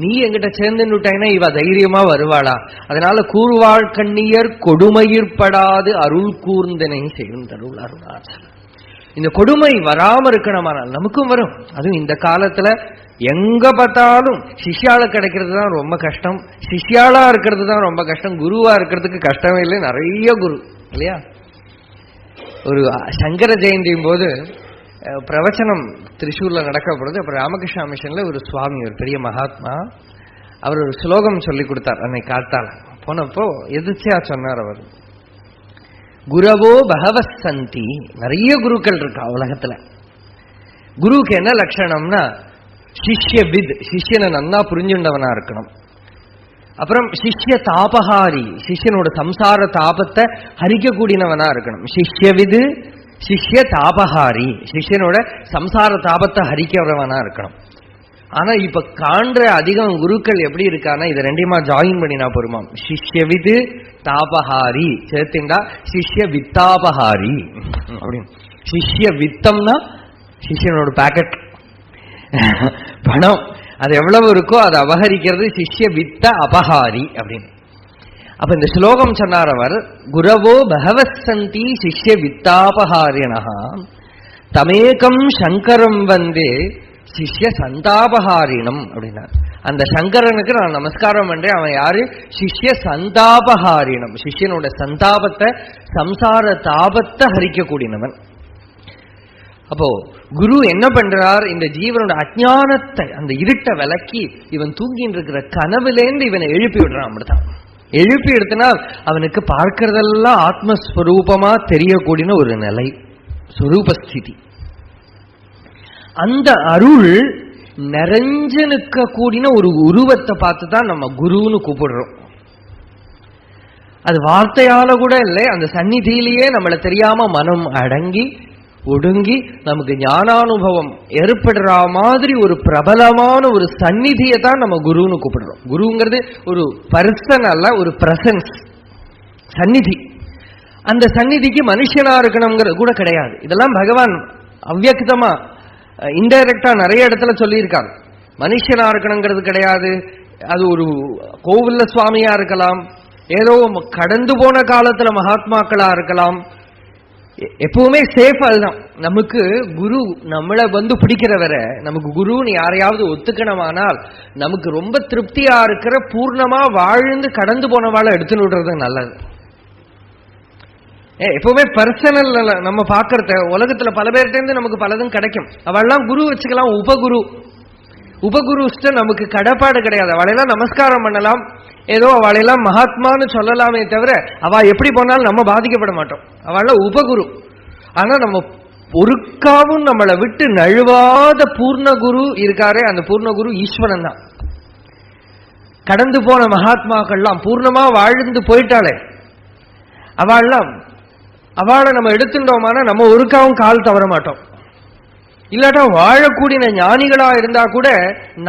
[SPEAKER 2] நீ என்கிட்ட சேர்ந்துட்டாய்னா இவ தைரியமா வருவாளா, அதனால கூறுவாள் கண்ணியர் கொடுமையிற்படாது அருள் கூர்ந்தனை செய்யும் தருள் அருணாச்சலம். இந்த கொடுமை வராம இருக்கணுமானால் நமக்கும் வரும். அதுவும் இந்த காலத்துல எங்க பார்த்தாலும் சிஷ்யால கிடைக்கிறது தான் ரொம்ப கஷ்டம், சிஷ்யாலா இருக்கிறது தான் ரொம்ப கஷ்டம், குருவா இருக்கிறதுக்கு கஷ்டமே இல்லை, நிறைய குரு இல்லையா. ஒரு சங்கர ஜெயந்தியும் போது பிரவச்சனம் திருச்சூர்ல நடக்கப்படுது. அப்புறம் ராமகிருஷ்ணா மிஷன்ல ஒரு சுவாமி, ஒரு பெரிய மகாத்மா, அவர் ஒரு ஸ்லோகம் சொல்லி கொடுத்தார். அன்னைக்கு காத்தால போனப்போ எதிர்ச்சியா சொன்னார் அவர், குரவோ பகவசந்தி. நிறைய குருக்கள் இருக்கா உலகத்துல. குருவுக்கு என்ன லட்சணம்னா சிஷ்ய வித், சிஷ்யனை நன்னா புரிஞ்சுண்டவனா இருக்கணும். அப்புறம் சிஷ்ய தாபஹாரி, சிஷ்யனோட சம்சார தாபத்தை ஹரிக்கக்கூடியவனா இருக்கணும். சிஷ்யவிது சிஷ்ய தாபஹாரி, சிஷ்யனோட சம்சார தாபத்தை ஹரிக்கிறவனா இருக்கணும். ஆனா இப்ப காண்ற அதிகம் குருக்கள் எப்படி இருக்கானா, இது ரெண்டையுமா ஜாயின் பண்ணினா பொறுமாம். சிஷ்யவிது தாபஹாரி சேர்த்துண்டா சிஷ்ய வித்தாபஹாரி அப்படின்னு. சிஷ்ய வித்தம்னா சிஷ்யனோட பாக்கெட் பணம், அது எவ்வளவு இருக்கோ அதை அபகரிக்கிறது சிஷ்ய வித்த அபஹாரி அப்படின்னு. அப்ப இந்த ஸ்லோகம் சொன்னார் அவர், குரவோ பகவசந்தி சிஷ்ய வித்தாபஹாரிணா தமேகம் சங்கரம் வந்தே சிஷ்ய சந்தாபஹாரிணம் அப்படின்னார். அந்த சங்கரனுக்கு நான் நமஸ்காரம் பண்றேன். அவன் யாரு? சிஷ்ய சந்தாபஹாரிணம், சிஷ்யனோட சந்தாபத்தை சம்சார தாபத்தை ஹரிக்கக்கூடியவன். அப்போ குரு என்ன பண்றார், இந்த ஜீவனோட அஜானத்தை, அந்த இருட்டை விலக்கி இவன் தூங்கின்னு இருக்கிற கனவுலேருந்து இவனை எழுப்பி விடுறான். அப்படித்தான் எழுப்பி எடுத்தனால் அவனுக்கு பார்க்கறதெல்லாம் ஆத்மஸ்வரூபமா தெரியக்கூடிய ஒரு நிலை, ஸ்வரூபஸ்திதி. அந்த அருள் நிறைஞ்சு நிற்க கூடின ஒரு உருவத்தை பார்த்து தான் நம்ம குருன்னு கூப்பிடுறோம். அது வார்த்தையால கூட இல்லை, அந்த சந்நிதியிலேயே நம்மளை தெரியாம மனம் அடங்கி ஒடுங்கி நமக்கு ஞானானுபவம் ஏற்படுற மாதிரி ஒரு பிரபலமான ஒரு சந்நிதியை தான் நம்ம குருன்னு கூப்பிடுறோம். குருங்கிறது ஒரு பர்சன் அல்ல, ஒரு பிரசன்ஸ், சந்நிதி. அந்த சந்நிதிக்கு மனுஷனா இருக்கணுங்கிறது கூட கிடையாது. இதெல்லாம் பகவான் அவ்யக்தமா இன்டைரக்டா நிறைய இடத்துல சொல்லியிருக்காங்க. மனுஷனா இருக்கணுங்கிறது கிடையாது. அது ஒரு கோவில்ல சுவாமியா இருக்கலாம், ஏதோ கடந்து போன காலத்துல மகாத்மாக்களா இருக்கலாம். எப்பவுமே சேஃப் அதுதான். நமக்கு குரு நம்மளை வந்து பிடிக்கிறவரை, நமக்கு குருன்னு யாரையாவது ஒத்துக்கணுமானால் நமக்கு ரொம்ப திருப்தியா இருக்கிற பூர்ணமா வாழ்ந்து கடந்து போனவாளை எடுத்துன்னு விடுறது நல்லது. எப்பவுமே பர்சனல் நம்ம பாக்குறத உலகத்துல பல பேர்கிட்ட நமக்கு பலதும் கிடைக்கும். அவள்லாம் குரு வச்சுக்கலாம், உபகுரு. உபகுருஷ்ட நமக்கு கடப்பாடு கிடையாது. அவளையெல்லாம் நமஸ்காரம் பண்ணலாம், ஏதோ அவளையெல்லாம் மகாத்மான்னு சொல்லலாமே தவிர அவ எப்படி போனாலும் நம்ம பாதிக்கப்பட மாட்டோம். அவள் உபகுரு. ஆனா நம்ம ஒருக்காவும் நம்மளை விட்டு நழுவாத பூர்ணகுரு இருக்காரே, அந்த பூர்ணகுரு ஈஸ்வரன் தான். கடந்து போன மகாத்மாக்கள்லாம் பூர்ணமா வாழ்ந்து போயிட்டாளே, அவளை நம்ம எடுத்துட்டோமான நம்ம ஒருக்காவும் கால் தவற மாட்டோம். இல்லாட்டா வாழக்கூடிய ஞானிகளா இருந்தா கூட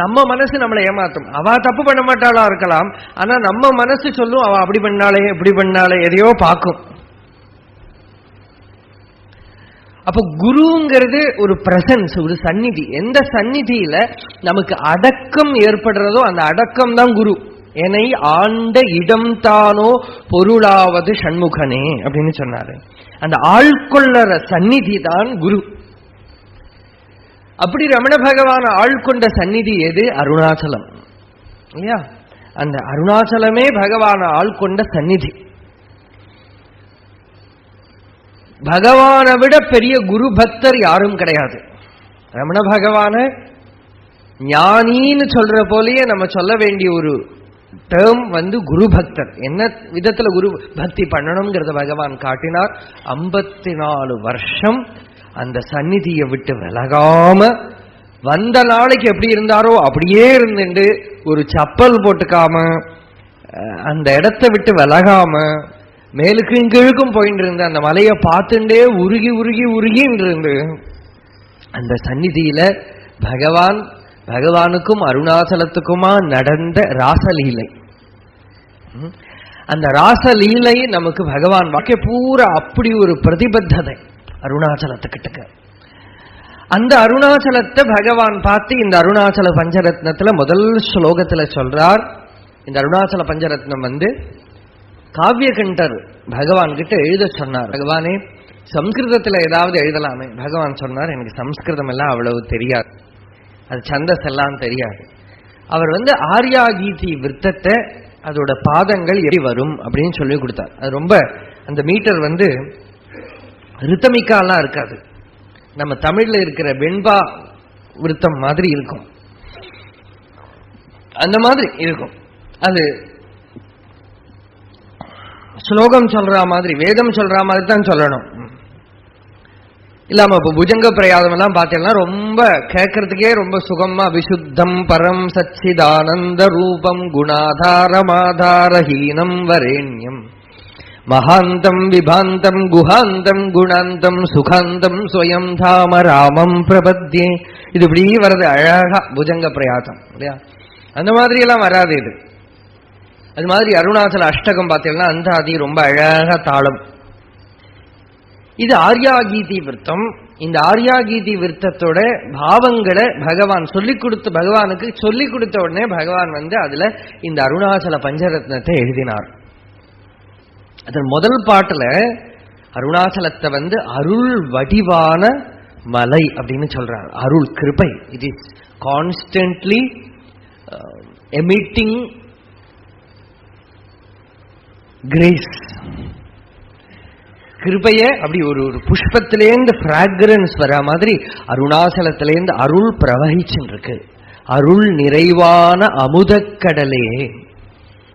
[SPEAKER 2] நம்ம மனசு நம்மளை ஏமாத்தும். அவ தப்பு பண்ண மாட்டாளா இருக்கலாம், ஆனா நம்ம மனசு சொல்லும் அவ அப்படி பண்ணாலே இப்படி பண்ணாலே, எதையோ பார்க்கும். அப்ப குருங்கிறது ஒரு பிரசன்ஸ், ஒரு சந்நிதி. எந்த சந்நிதியில நமக்கு அடக்கம் ஏற்படுறதோ அந்த அடக்கம் தான் குரு. என்னை ஆண்ட இடம் தானோ பொருளாவது சண்முகனே அப்படின்னு சொன்னாரு. அந்த ஆள்கொள்ளற சந்நிதி தான் குரு. அப்படி ரமண பகவான் ஆள்கொண்ட சந்நிதி எது? அருணாச்சலம் இல்லையா? அந்த அருணாச்சலமே பகவான் ஆள்கொண்ட சந்நிதி. பகவானை விட பெரிய குரு பக்தர் யாரும் கிடையாது. ரமண பகவான ஞானின்னு சொல்ற போலயே நம்ம சொல்ல வேண்டிய ஒரு டேர்ம் வந்து குரு பக்தர். என்ன விதத்துல குரு பக்தி பண்ணணுங்கிறத பகவான் காட்டினார். 54 வருஷம் அந்த சந்நிதியை விட்டு விலகாம வந்த நாளைக்கு எப்படி இருந்தாரோ அப்படியே இருந்துட்டு ஒரு சப்பல் போட்டுக்காம அந்த இடத்தை விட்டு விலகாம மேலுக்கும் கீழுக்கும் போயிட்டு இருந்து அந்த மலையை பார்த்துட்டே உருகி உருகி உருகின்னு இருந்து அந்த சந்நிதியில பகவானுக்கும் அருணாச்சலத்துக்குமா நடந்த ராசலீலை. அந்த ராசலீலை நமக்கு பகவான் வாக்கிய பூரா அப்படி ஒரு பிரதிபத்ததை அருணாச்சலத்துக்கிட்ட. அந்த அருணாச்சலத்தை பகவான் பார்த்து இந்த அருணாச்சல பஞ்சரத்னத்துல முதல் ஸ்லோகத்துல சொல்றார். இந்த அருணாச்சல பஞ்சரத்னம் காவியகண்டர் பகவான் கிட்ட எழுத சொன்னார். பகவானே, சம்ஸ்கிருதத்துல ஏதாவது எழுதலாமே. பகவான் சொன்னார், எனக்கு சம்ஸ்கிருதம் எல்லாம் அவ்வளவு தெரியாது, அது சந்தஸ் எல்லாம் தெரியாது. அவர் ஆர்யா கீதி விருத்தத்தை அதோட பாதங்கள் எப்படி வரும் அப்படின்னு சொல்லி கொடுத்தார். அது ரொம்ப அந்த மீட்டர் ரித்தமிக்காலாம் இருக்காது, நம்ம தமிழ்ல இருக்கிற வெண்பா விருத்தம் மாதிரி இருக்கும், அந்த மாதிரி இருக்கும். அது ஸ்லோகம் சொல்ற மாதிரி வேதம் சொல்ற மாதிரி தான் சொல்லணும். இல்லாம இப்ப புஜங்க பிரயாதம் எல்லாம் பார்த்தீங்கன்னா ரொம்ப கேட்கறதுக்கே ரொம்ப சுகமா விசுத்தம் பரம் சச்சிதானந்த ரூபம் குணாதாரமாதாரஹீனம் வரேண்யம் மகாந்தம் விபாந்தம் குஹாந்தம் குணாந்தம் சுகாந்தம் ஸ்வயம் தாம ராமம் பிரபத்யே. இது இப்படி வர்றது அழகா புஜங்க பிரயாசம் இல்லையா? அந்த மாதிரி எல்லாம் வராது இது. அது மாதிரி அருணாச்சல அஷ்டகம் பார்த்தீங்கன்னா அந்த ஆதி ரொம்ப அழகா தாளம். இது ஆர்யாகீதி விருத்தம். இந்த ஆர்யாகீதி விருத்தத்தோட பாவங்களை பகவான் பகவானுக்கு சொல்லிக் கொடுத்த உடனே பகவான் அதுல இந்த அருணாச்சல பஞ்சரத்னத்தை எழுதினார். அதன் முதல் பாட்டுல அருணாச்சலத்தை அருள் வடிவான மலை அப்படின்னு சொல்றார். அருள் கிருபை, it is constantly emitting grace. கிருபைய அப்படி ஒரு புஷ்பத்திலேருந்து பிராக்ரன்ஸ் வர மாதிரி அருணாச்சலத்திலேருந்து அருள் பிரவகிச்சுன்னு இருக்கு. அருள் நிறைவான அமுதக்கடலே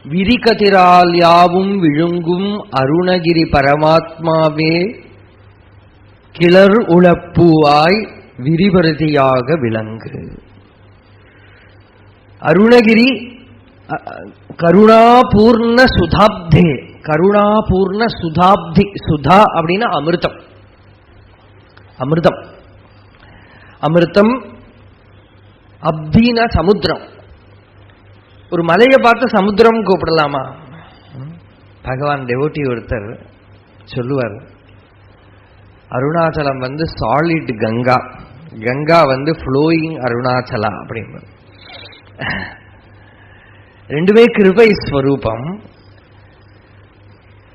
[SPEAKER 2] விரிகதிரால் யாவும் விழுங்கும் அருணகிரி பரமாத்மாவே கிளர் உளப்பூவாய் விரிபருதியாக விளங்கு. அருணகிரி கருணாபூர்ண சுதாப்தே. கருணாபூர்ண சுதாப்தி. சுதா அப்படின்னா அமிர்தம். அமிர்தம் அமிர்தம் அப்தீன சமுத்திரம். ஒரு மலையை பார்த்து சமுத்திரம் கூப்பிடலாமா? பகவான் டெவோட்டி ஒருத்தர் சொல்லுவார், அருணாச்சலம் சாலிட் கங்கா, கங்கா ஃப்ளோயிங் அருணாச்சலா அப்படின்னு. ரெண்டுமே கிருபை ஸ்வரூபம்.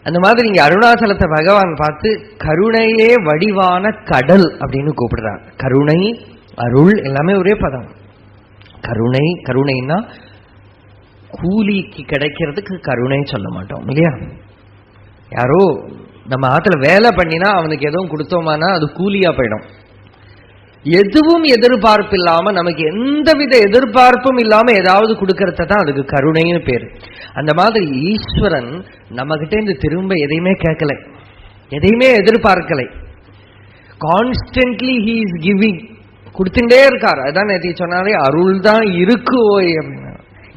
[SPEAKER 2] அந்த மாதிரி இங்க அருணாச்சலத்தை பகவான் பார்த்து கருணையே வடிவான கடல் அப்படின்னு கூப்பிடுறார். கருணை அருள் எல்லாமே ஒரே பதம். கருணை, கருணைன்னா கூலிக்கு கிடைக்கிறதுக்கு கருணை சொல்ல மாட்டோம் இல்லையா? யாரோ நம்ம ஆத்துல வேலை பண்ணினா அவனுக்கு எதுவும் கொடுத்தோமானா அது கூலியா போயிடும். எதுவும் எதிர்பார்ப்பு இல்லாம, நமக்கு எந்தவித எதிர்பார்ப்பும் இல்லாம ஏதாவது கொடுக்கறத தான் அதுக்கு கருணைன்னு பேரு. அந்த மாதிரி ஈஸ்வரன் நம்ம கிட்ட இருந்து திரும்ப எதையுமே கேட்கலை, எதையுமே எதிர்பார்க்கலை. கான்ஸ்டன்ட்லி ஹி இஸ் கிவிங், கொடுத்துட்டே இருக்கார். அதான் நேற்று சொன்னாலே அருள் தான் இருக்கு ஓய் அப்படின்னா,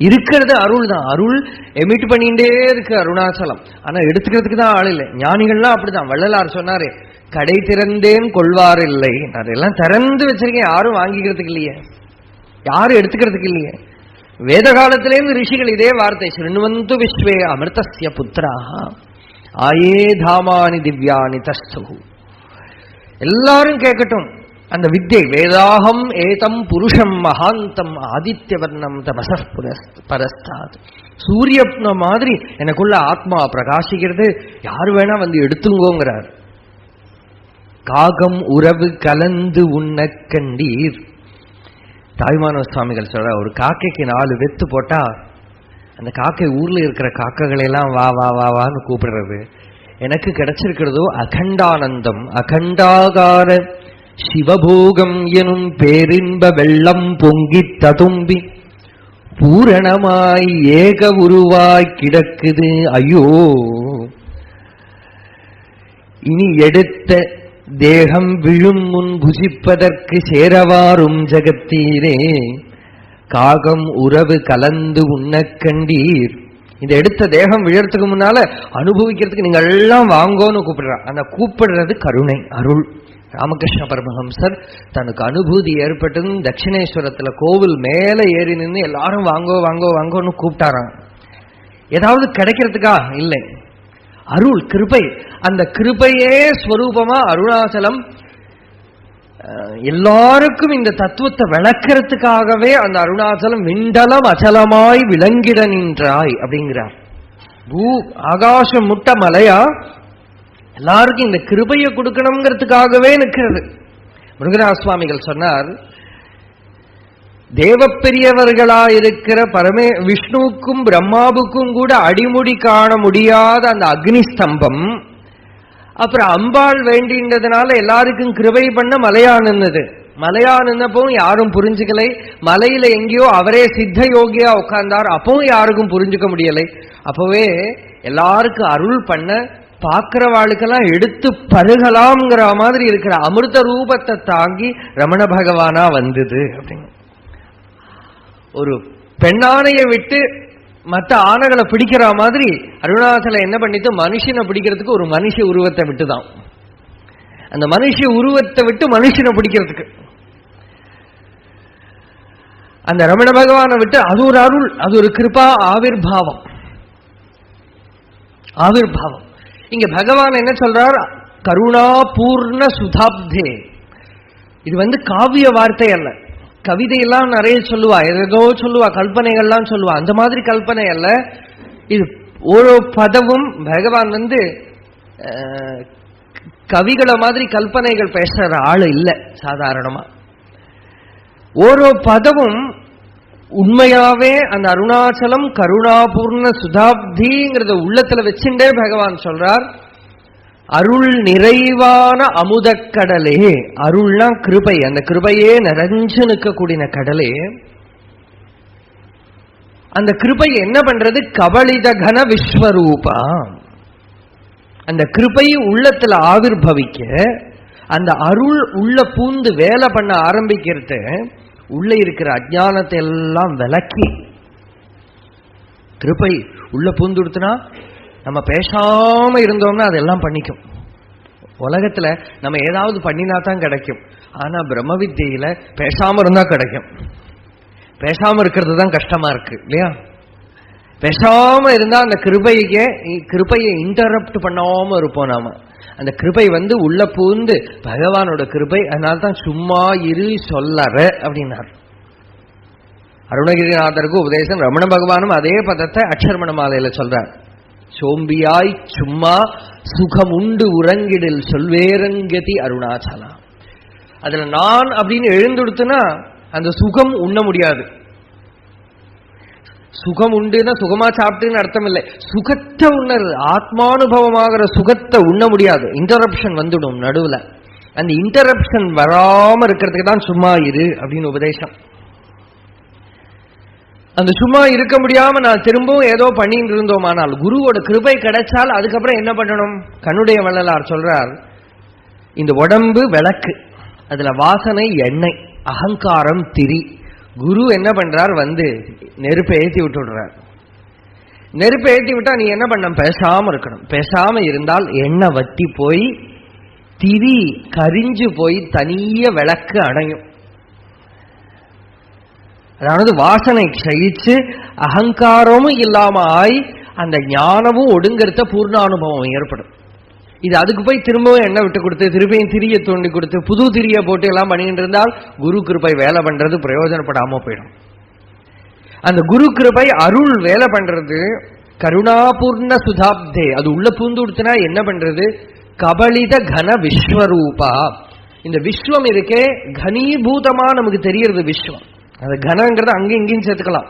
[SPEAKER 2] இருக்கிறது அருள் தான். அருள் எமிட் பண்ணிட்டே இருக்கு அருணாச்சலம். ஆனா எடுத்துக்கிறதுக்கு தான் ஆள் இல்லை. ஞானிகள்லாம் அப்படிதான். வள்ளலார் சொன்னாரே, கடை திறந்தேன் கொள்வார் இல்லை. அதெல்லாம் திறந்து வச்சிருக்கேன், யாரும் வாங்கிக்கிறதுக்கு இல்லையே, யாரும் எடுத்துக்கிறதுக்கு இல்லையே. வேத காலத்திலேருந்து ரிஷிகள் இதே வார்த்தை, ஸ்ருண்வந்து விஸ்வே அமிர்தஸ்ய புத்திராஹ ஆயே தாமானி திவ்யானி தஸ்து. எல்லாரும் கேட்கட்டும் அந்த வித்தை. வேதாகம் ஏதம் புருஷம் மகாந்தம் ஆதித்யவர்ணம் தமசப் பரஸ்தாத். சூரிய மாதிரி எனக்குள்ள ஆத்மா பிரகாசிக்கிறது, யாரு வேணா எடுத்துங்கோங்கிறார். காகம் உறவு கலந்து உண்ண கண்டீர். தாய்மான சுவாமிகள் சொல்ற, ஒரு காக்கைக்கு 4 வெத்து போட்டா அந்த காக்கை ஊர்ல இருக்கிற காக்கைகளை எல்லாம் வா வா வா வான்னு கூப்பிடுறது. எனக்கு கிடைச்சிருக்கிறதோ அகண்டானந்தம், அகண்டாகார சிவபோகம் எனும் பேரின்ப வெள்ளம் பொங்கி ததும்பி பூரணமாய் ஏக உருவாய் கிடக்குது. ஐயோ, இனி எடுத்த தேகம் விழும் முன் புசிப்பதற்கு சேரவாரும் ஜகத்தீரே காகம் உறவு கலந்து உண்ணக் கண்டீர். இந்த எடுத்த தேகம் விழறதுக்கு முன்னால அனுபவிக்கிறதுக்கு நீங்க எல்லாம் வாங்கோன்னு கூப்பிடுறா. அந்த கூப்பிடுறது கருணை, அருள். ராமகிருஷ்ண பரமஹம்சர் தனக்கு அனுபூதி ஏற்பட்டது தட்சிணேஸ்வரத்துல கோவில் மேல ஏறி நின்று எல்லாரும் வாங்கோ வாங்கோ வாங்கோன்னு கூப்பிட்டாராம். ஏதாவது கிடைக்கிறதுக்கா? இல்லை, அருள், கிருபை. அந்த கிருபையே ஸ்வரூபமா அருணாச்சலம் எல்லாருக்கும் இந்த தத்துவத்தை விளக்கிறதுக்காகவே அந்த அருணாச்சலம் விண்டலம் அச்சலமாய் விளங்கிட நின்றாய் அப்படிங்கிறார். ஆகாசம் முட்ட மலையா எல்லாருக்கும் இந்த கிருபையை கொடுக்கணுங்கிறதுக்காகவே நிற்கிறது. முருகராஜ சுவாமிகள் சொன்னார், தேவப்பெரியவர்களாயிருக்கிற விஷ்ணுவுக்கும் பிரம்மாவுக்கும் கூட அடிமுடி காண முடியாத அந்த அக்னி ஸ்தம்பம், அப்புறம் அம்பாள் வேண்டின்றதுனால எல்லாருக்கும் கிருபை பண்ண மலையா நின்னது. மலையா நின்னப்போ யாரும் புரிஞ்சுக்கலை. மலையில எங்கேயோ அவரே சித்த யோகியா உட்கார்ந்தார், அப்பவும் யாருக்கும் புரிஞ்சுக்க முடியலை. அப்பவே எல்லாருக்கும் அருள் பண்ண பார்க்கிறவாளுக்கெல்லாம் எடுத்து பருகலாம்ங்கிற மாதிரி இருக்கிற அமிர்த ரூபத்தை தாங்கி ரமண பகவானா வந்தது அப்படின்னு. ஒரு பெண்ணானையை விட்டு மற்ற ஆணைகளை பிடிக்கிற மாதிரி அருணாச்சலம் என்ன பண்ணிட்டு மனுஷனை பிடிக்கிறதுக்கு ஒரு மனுஷ உருவத்தை விட்டுதான். அந்த மனுஷ உருவத்தை விட்டு மனுஷனை பிடிக்கிறதுக்கு அந்த ரமண பகவானை விட்டு அது ஒரு அருள், அது ஒரு கிருபா ஆவிர்பாவம். ஆவிர்பாவம். இங்க பகவான் என்ன சொல்றார்? கருணா பூர்ண சுதாப்தே. இது காவிய வார்த்தை அல்ல. கவிதையெல்லாம் நிறைய சொல்லுவா, ஏதோ சொல்லுவா, கல்பனைகள்லாம் சொல்லுவா. அந்த மாதிரி கல்பனை அல்ல இது. ஓரோ பதவும் பகவான் கவிகளை மாதிரி கல்பனைகள் பேசுற ஆளு இல்லை சாதாரணமா. ஓரோ பதவும் உண்மையாவே அந்த அருணாச்சலம் கருணாபூர்ண சுதாப்திங்கிறத உள்ளத்துல வச்சுட்டே பகவான் சொல்றார், அருள் நிறைவான அமுதக்கடலே. அருள்னா கிருபை, அந்த கிருபையே நிறைஞ்சு நிற்கக்கூடிய கடலே. அந்த கிருபை என்ன பண்றது? கபளித கன விஸ்வரூபா. அந்த கிருபை உள்ளத்துல ஆவிர்பவிக்க அந்த அருள் உள்ள பூந்து வேலை பண்ண ஆரம்பிக்கிறது. உள்ள இருக்கிற அஜ்ஞானத்தை எல்லாம் விலக்கி கிருபை உள்ள பூந்துடுத்துனா நம்ம பேசாம இருந்தோம்னா அதெல்லாம் பண்ணிக்கும். உலகத்துல நம்ம ஏதாவது பண்ணினா தான் கிடைக்கும். ஆனா பிரம்ம வித்தியில பேசாம இருந்தா கிடைக்கும். பேசாம இருக்கிறது தான் கஷ்டமா இருக்கு இல்லையா? பேசாம இருந்தா அந்த கிருபையை இன்டரப்ட் பண்ணாம இருப்போம் நாம. அந்த கிருபை உள்ள பூந்து பகவானோட கிருபை. அதனால்தான் சும்மா இரு சொல்லற அப்படின்னார். அருணகிரிநாதருக்கு உபதேசம். ரமண பகவானும் அதே பதத்தை அக்ஷரமண மாலையில சொல்றார். சோம்பியாய் சும்மா சுகம் உண்டு உறங்கிடில் சொல்வேரங்கதி அருணாச்சலா. அதுல நான் அப்படின்னு எழுந்துடுத்துனா அந்த சுகம் உண்ண முடியாது. சுகம் உண்டுன்னா சுகமா சாப்பிட்டுன்னு அர்த்தம் இல்லை. சுகத்தை உண்ணறது, ஆத்மானுபவமாகிற சுகத்தை உண்ண முடியாது. இன்டரப்ஷன் வந்துடும் நடுவுல. அந்த இன்டரப்ஷன் வராம இருக்கிறதுக்கு தான் சும்மா இரு அப்படின்னு உபதேசம். அந்த சும்மா இருக்க முடியாம நான் திரும்பவும் ஏதோ பண்ணிட்டு இருந்தோமானால் குருவோட கிருபை கிடைச்சால் அதுக்கப்புறம் என்ன பண்ணணும்? கண்ணுடைய வள்ளலார் சொல்றார், இந்த உடம்பு விளக்கு, அதுல வாசனை எண்ணெய், அகங்காரம் திரி. குரு என்ன பண்றார்? நெருப்பை ஏற்றி விட்டுடுறார். நெருப்பை ஏற்றி விட்டா நீ என்ன பண்ண? பேசாம இருக்கணும். பேசாம இருந்தால் எண்ணெய் வத்தி போய் திரி கரிஞ்சு போய் தனிய விளக்கு அணையும். அதாவது வாசனை கழிச்சு அகங்காரமும் இல்லாம ஆய் அந்த ஞானமும் ஒடுங்கிறத பூர்ண அனுபவம் ஏற்படும். இது அதுக்கு போய் திரும்பவும் எண்ணெய் விட்டு கொடுத்து திருப்பியும் திரிய தோண்டி கொடுத்து புது திரிய போட்டு எல்லாம் பண்ணிட்டு இருந்தால் குரு கிருபை வேலை பண்றது பிரயோஜனப்படாம போயிடும். அந்த குரு கிருபை அருள் வேலை பண்றது கருணாபூர்ண சுதாப்தே. அது உள்ள பூந்து கொடுத்தனா என்ன பண்றது? கபளித கன விஸ்வரூபா. இந்த விஸ்வம் இருக்கே கனீபூதமா நமக்கு தெரியறது விஸ்வம். அது கனங்கிறது அங்கே இங்கேயும் சேர்த்துக்கலாம்.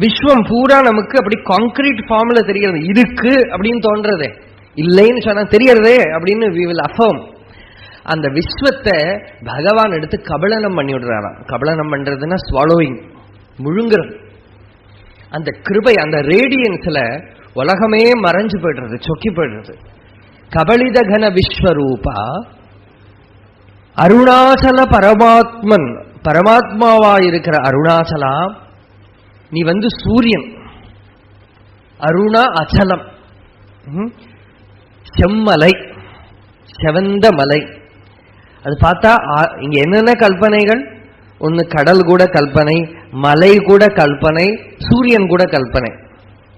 [SPEAKER 2] விஸ்வம் பூரா நமக்கு அப்படி கான்கிரீட் ஃபார்ம்ல தெரியறது. இருக்கு அப்படின்னு தோன்றதே, இல்லைன்னு சொன்னா தெரியறதே அப்படின்னு we will affirm. அந்த விஸ்வத்தை பகவான் எடுத்து கபளனம் பண்ணி விடுறாராம். கபளனம் பண்றதுன்னா ஸ்வாலோயிங், முழுங்குறது. அந்த கிருபை, அந்த ரேடியன்ஸ்ல உலகமே மறைஞ்சு போயிடுறது, சொக்கி போயிடுறது. கபலிதகன விஸ்வரூபா அருணாச்சல பரமாத்மன், பரமாத்மாவாயிருக்கிற அருணாச்சலா, நீ சூரியன். அருண அச்சலம், செம்மலை, செவந்த மலை. அது பார்த்தா இங்க என்னென்ன கல்பனைகள்? ஒன்னு கடல் கூட கல்பனை, மலை கூட கல்பனை, சூரியன் கூட கல்பனை.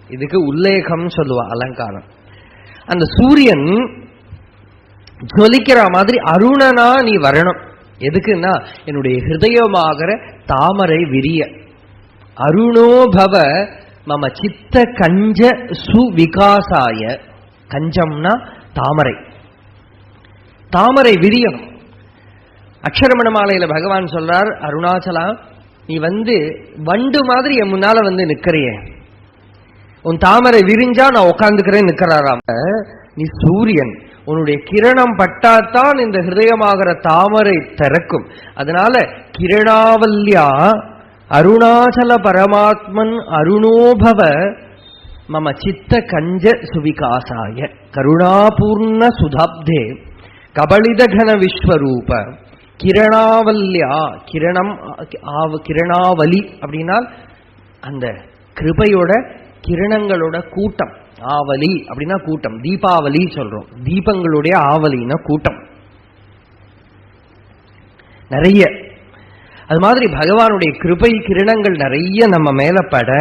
[SPEAKER 2] இதுக்கு உல்லேகம் சொல்லுவா அலங்காரம். அந்த சூரியன் ஜொலிக்கிற மாதிரி அருணனா நீ வரணும். எதுக்குன்னா என்னுடைய ஹிருதயமாகிற தாமரை விரிய. அருணோபவ மம சித்த கஞ்ச சுவிகாசாய. கஞ்சம்னா தாமரை, தாமரை விரியம். அக்ஷரமண மாலையில பகவான் சொல்றார், அருணாச்சலா நீ வண்டு மாதிரி என் முன்னால நிக்கிறியே, உன் தாமரை விரிஞ்சா நான் உட்கார்ந்துக்கிறேன் நிக்கிறாராம. நீ சூரியன், உன்னுடைய கிரணம் பட்டாத்தான் இந்த ஹிருதயமாகிற தாமரை திறக்கும். அதனால கிரணாவல்யா அருணாச்சல பரமாத்மன் அருணோபவ மம சித்த கஞ்ச சுவிகாசாய கருணாபூர்ண சுதாப்தே கபலிதகன விஸ்வரூப கிரணாவல்யா. கிரணம், கிரணாவலி அப்படின்னால் அந்த கிருபையோட கிரணங்களோட கூட்டம். ஆவலி அப்படின்னா கூட்டம். தீபாவளி சொல்றோம், தீபங்களுடைய ஆவலின்னா கூட்டம் நிறைய. அது மாதிரி பகவானுடைய கிருபை கிரணங்கள் நிறைய நம்ம மேல பட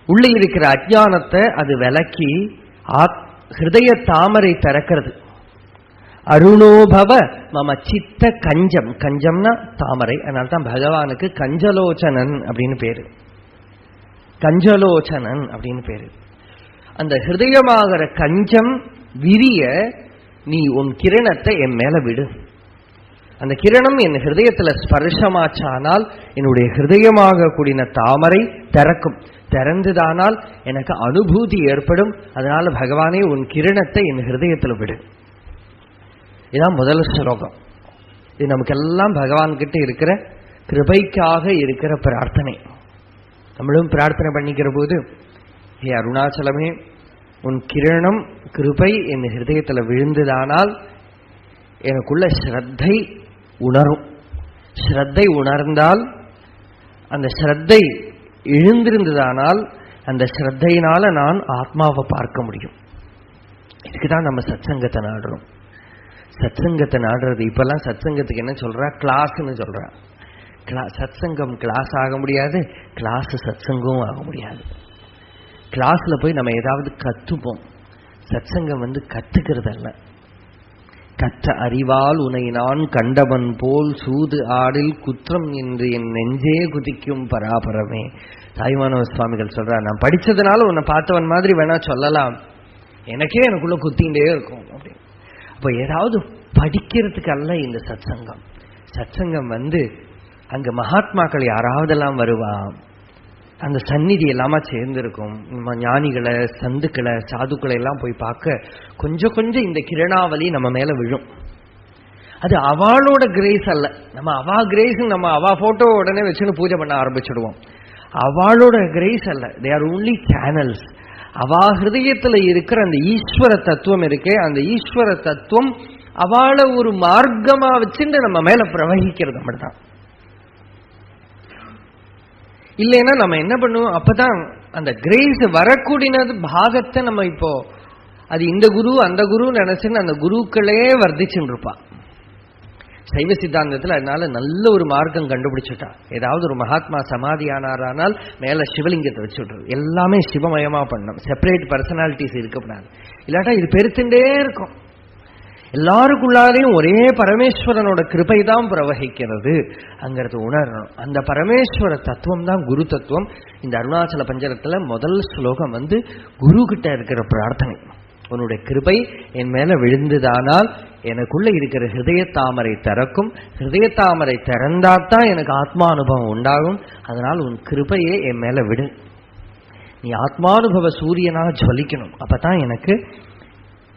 [SPEAKER 2] உள்ளே இருக்கிற அஜ்ஞானத்தை அது விலக்கி ஹிருதய தாமரை திறக்கிறது. அருணோபவ மம சித்த கஞ்சம். கஞ்சம்னா தாமரை. அதனால்தான் பகவானுக்கு கஞ்சலோச்சனன் அப்படின்னு பேரு. கஞ்சலோச்சனன் அப்படின்னு பேரு. அந்த ஹிருதயமாகிற கஞ்சம் விரிய நீ உன் கிரணத்தை என் மேல விடு. அந்த கிரணம் என் ஹிருதயத்துல ஸ்பர்ஷமாச்சானால் என்னுடைய ஹிருதயமாக கூடின தாமரை திறக்கும். திறந்துதானால் எனக்கு அனுபூதி ஏற்படும். அதனால பகவானே உன் கிரணத்தை என் ஹிருதயத்துல விடு. இதுதான் முதல் ஸ்லோகம். இது நமக்கெல்லாம் பகவான் கிட்ட இருக்கிற கிருபைக்காக இருக்கிற பிரார்த்தனை. நம்மளும் பிரார்த்தனை பண்ணிக்கிற போது, ஹே அருணாச்சலமே, உன் கிரணம் கிருபை என் ஹிருதயத்தில் விழுந்ததானால் எனக்குள்ள ஸ்ரத்தை உணரும். ஸ்ரத்தை உணர்ந்தால், அந்த ஸ்ரத்தை எழுந்திருந்ததானால் அந்த ஸ்ரத்தையினால நான் ஆத்மாவை பார்க்க முடியும். இதுக்குதான் நம்ம சத்சங்கத்தை நாடுறோம். சத்சங்கத்தை நாடுறது. இப்பெல்லாம் சத்சங்கத்துக்கு என்ன சொல்றா? கிளாஸ்ன்னு சொல்றா. சத்சங்கம் கிளாஸ் ஆக முடியாது, கிளாஸ் சத்சங்கம் ஆக முடியாது. கிளாஸ்ல போய் நம்ம ஏதாவது கத்துப்போம். சத்சங்கம் கத்துக்கிறது அல்ல. கற்ற அறிவால் உனை நான் கண்டவன் போல் சூது ஆடில் குற்றம் என்று என் நெஞ்சே குதிக்கும் பராபரமே. தாய்மானவ சுவாமிகள் சொல்றார், நான் படிச்சதுனால உன்னை பார்த்தவன் மாதிரி வேணா சொல்லலாம், எனக்கே எனக்குள்ள குத்திகிட்டே இருக்கும் அப்படின்னு. அப்போ ஏதாவது படிக்கிறதுக்கு அல்ல இந்த சத்சங்கம். சத்சங்கம் அங்க மகாத்மாக்கள் யாராவதெல்லாம் வருவா, அந்த சந்நிதி எல்லாமா சேர்ந்திருக்கும். ஞானிகளை, சந்துக்களை, சாதுக்களை எல்லாம் போய் பார்க்க கொஞ்சம் கொஞ்சம் இந்த கிரணாவலி நம்ம மேல விழும். அது அவளோட கிரேஸ் அல்ல. நம்ம அவா கிரேஸ், நம்ம அவா போட்டோ உடனே வச்சுன்னு பூஜை பண்ண ஆரம்பிச்சிடுவோம். அவளோட கிரேஸ் அல்ல. They are only channels. அவா ஹிருதயத்துல இருக்கிற அந்த ஈஸ்வர தத்துவம் இருக்கே, அந்த ஈஸ்வர தத்துவம் அவளை ஒரு மார்க்கமா வச்சுட்டு நம்ம மேல பிரவகிக்கிறது மட்டும்தான். இல்லைன்னா நம்ம என்ன பண்ணுவோம்? அப்பதான் அந்த கிரேஸ் வரக்கூடியது பாகத்தை நம்ம இப்போ அது இந்த குரு அந்த குரு நினைச்சுன்னு அந்த குருக்களே வர்த்திச்சுன்னு இருப்பா. சைவ சித்தாந்தத்தில் அதனால நல்ல ஒரு மார்க்கம் கண்டுபிடிச்சுட்டா. ஏதாவது ஒரு மகாத்மா சமாதி ஆனாரானால் மேல சிவலிங்கத்தை வச்சு விட்டுரு. எல்லாமே சிவமயமா பண்ணணும். செப்பரேட் பர்சனாலிட்டிஸ் இருக்கக்கூடாது. இல்லாட்டா இது பெருத்துட்டே இருக்கும். எல்லாருக்குள்ளாரையும் ஒரே பரமேஸ்வரனோட கிருபை தான் பிரவகிக்கிறது அங்கிறது உணரணும். அந்த பரமேஸ்வர தத்துவம் தான் குரு தத்துவம். இந்த அருணாச்சல பஞ்சரத்துல முதல் ஸ்லோகம் குரு கிட்ட இருக்கிற பிரார்த்தனை. உன்னுடைய கிருபை என் மேல விழுந்ததானால் எனக்குள்ள இருக்கிற ஹிருதய தாமரை திறக்கும். ஹிருதய தாமரை திறந்தாத்தான் எனக்கு ஆத்மானுபவம் உண்டாகும். அதனால் உன் கிருபையே என் மேல விடு. நீ ஆத்மானுபவ சூரியனா ஜொலிக்கணும். அப்பதான் எனக்கு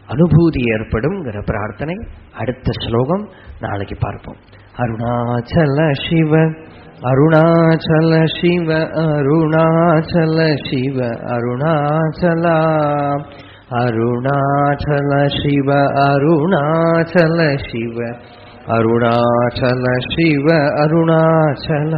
[SPEAKER 2] அனுபூதி ஏற்படும் பிரார்த்தனை. அடுத்த ஸ்லோகம் நாளைக்கு பார்ப்போம். அருணாச்சல சிவ அருணாச்சல சிவ அருணாச்சல சிவ அருணாச்சலா அருணாச்சல சிவ அருணாச்சல சிவ அருணாச்சல சிவ அருணாச்சல